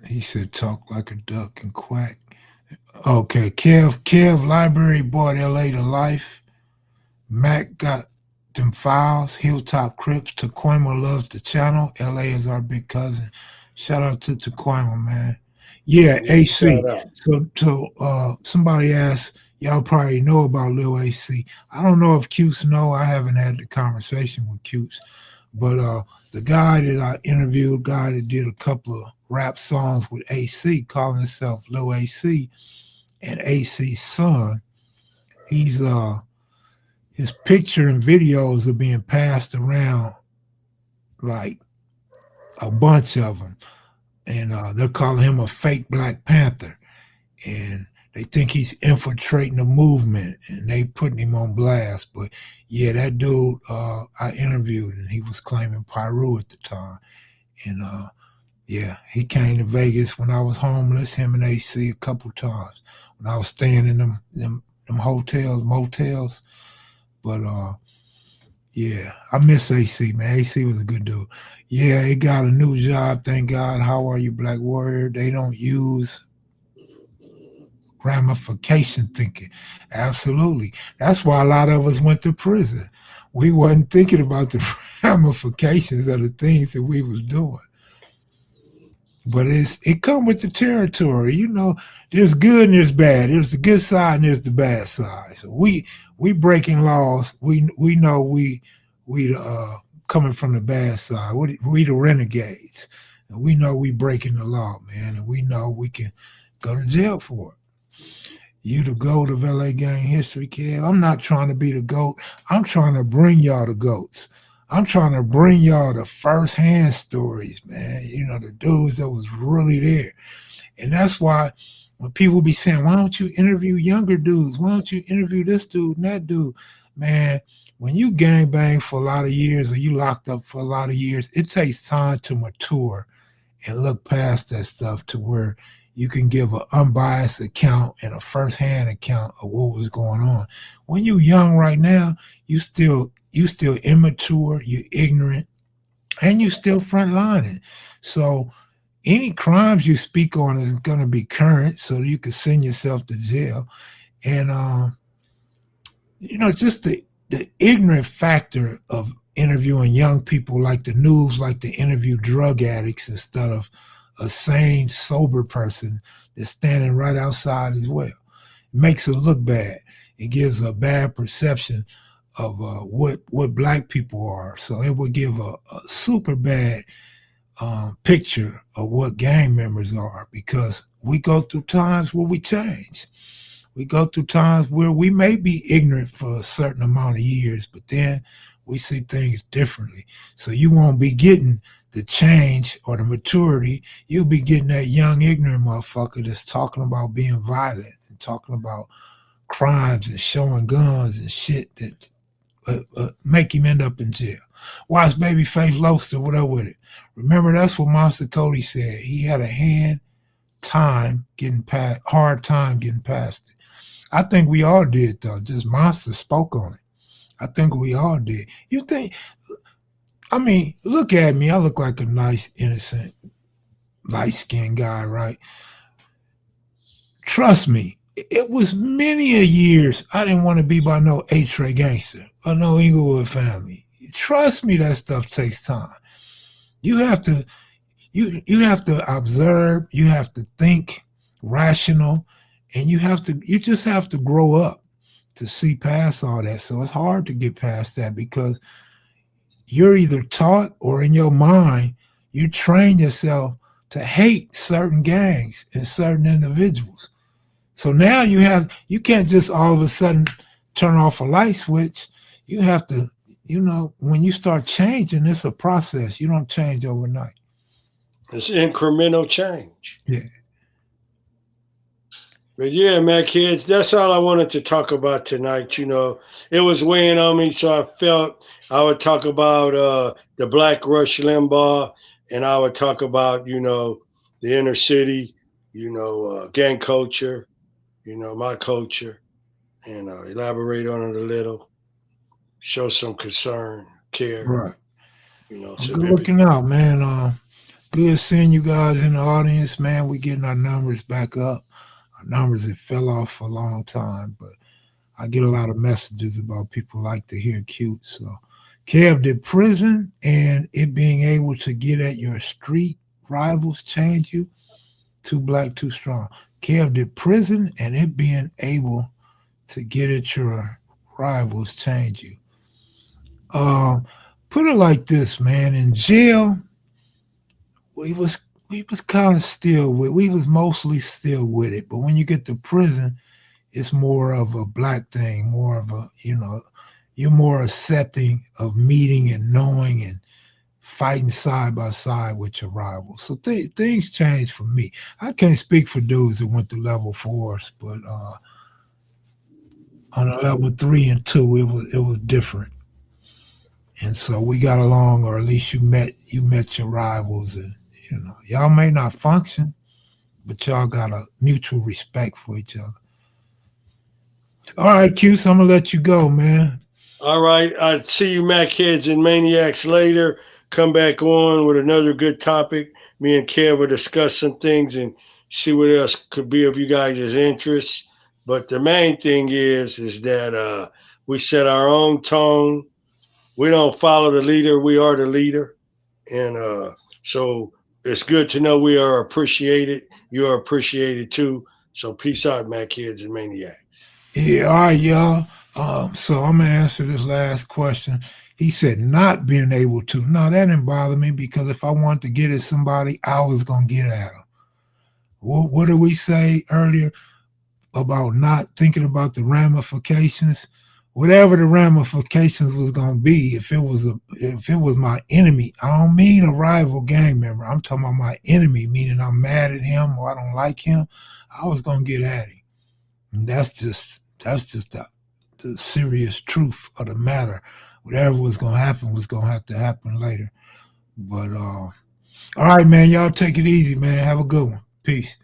He said, "Talk like a duck and quack." Okay, Kev, library bought L.A. to life. Mac got them files. Hilltop Crips. Taquema loves the channel. LA is our big cousin. Shout out to Taquema, man. Yeah, Yeah, AC. shout out. So somebody asked, y'all probably know about Lil AC. I don't know if Cutes know. I haven't had the conversation with Cutes. But the guy that I interviewed, guy that did a couple of rap songs with AC, calling himself Lil AC, and AC's son, he's his picture and videos are being passed around like a bunch of them, and they're calling him a fake Black Panther, and they think he's infiltrating the movement, and they putting him on blast. But yeah, that dude I interviewed, and he was claiming Pyru at the time, and yeah, he came to Vegas when I was homeless. Him and AC a couple times when I was staying in them hotels, motels, but yeah, I miss AC, man. AC was a good dude. Yeah, he got a new job. Thank God. How are you, Black Warrior? They don't use ramification thinking. Absolutely. That's why a lot of us went to prison. We wasn't thinking about the ramifications of the things that we was doing. But it come with the territory. There's good and there's bad. There's the good side and there's the bad side. So we breaking laws. We know we coming from the bad side. We the renegades. And we know we breaking the law, man, and we know we can go to jail for it. You the GOAT of LA gang history, kid. I'm not trying to be the GOAT. I'm trying to bring y'all the GOATs. I'm trying to bring y'all the first hand stories, man. The dudes that was really there. And that's why when people be saying, why don't you interview younger dudes? Why don't you interview this dude and that dude? Man, when you gang bang for a lot of years or you locked up for a lot of years, it takes time to mature and look past that stuff to where you can give an unbiased account and a first-hand account of what was going on. When you're young right now, you still immature, you ignorant, and you still frontlining. So any crimes you speak on is going to be current, so you can send yourself to jail. And just the ignorant factor of interviewing young people, like the news like to interview drug addicts instead of a sane, sober person that's standing right outside as well. It makes it look bad. It gives a bad perception of what black people are. So it would give a super bad picture of what gang members are, because we go through times where we change. We go through times where we may be ignorant for a certain amount of years, but then we see things differently. So you won't be getting the change or the maturity. You'll be getting that young, ignorant motherfucker that's talking about being violent and talking about crimes and showing guns and shit that make him end up in jail. Watch Babyface Loaster, what up with it? Remember, that's what Monster Cody said. He had a hard time getting past it. I think we all did, though. Just Monster spoke on it. I think we all did. You think? I mean, look at me. I look like a nice, innocent, light-skinned guy, right? Trust me, it was many a years I didn't want to be by no A-Tray gangster or no Inglewood family. Trust me, that stuff takes time. You have to you have to observe, you have to think rational, and you just have to grow up to see past all that. So it's hard to get past that because you're either taught or in your mind you train yourself to hate certain gangs and certain individuals. So now you can't just all of a sudden turn off a light switch. You have to, when you start changing, it's a process. You don't change overnight. It's incremental change. Yeah. But yeah, man, kids, that's all I wanted to talk about tonight. It was weighing on me, so I felt I would talk about the Black Rush Limbaugh, and I would talk about, the inner city, gang culture, my culture, and elaborate on it a little, show some concern, care, Right. Well, some good empathy. looking out, man. Good seeing you guys in the audience, man. We getting our numbers back up. Our numbers have fell off for a long time, but I get a lot of messages about people like to hear cute. So, Kev, did prison and it being able to get at your street rivals change you? Too black, too strong. Kev, did prison and it being able to get at your rivals change you? Um, Put it like this, man. In jail, we was kind of still with. We was mostly still with it, but when you get to prison, it's more of a black thing, more of a you're more accepting of meeting and knowing and fighting side by side with your rivals. So things change for me. I can't speak for dudes that went to level fours, but on a level 3 and 2, it was different. And so we got along, or at least you met your rivals, and y'all may not function, but y'all got a mutual respect for each other. All right, Q, so I'm gonna let you go, man. All right. I see you, Mac Heads and Maniacs, later. Come back on with another good topic. Me and Kev will discuss some things and see what else could be of you guys' interest. But the main thing is that we set our own tone. We don't follow the leader. We are the leader. And so it's good to know we are appreciated. You are appreciated too. So peace out, Mac Kids and Maniacs. Yeah, all right, y'all. So I'm gonna answer this last question. He said not being able to. No, that didn't bother me because if I wanted to get at somebody, I was gonna get at them. What did we say earlier about not thinking about the ramifications? Whatever the ramifications was gonna be, if it was my enemy, I don't mean a rival gang member. I'm talking about my enemy, meaning I'm mad at him or I don't like him. I was gonna get at him. And that's just the serious truth of the matter. Whatever was gonna happen was gonna have to happen later. But all right, man, y'all take it easy, man. Have a good one. Peace.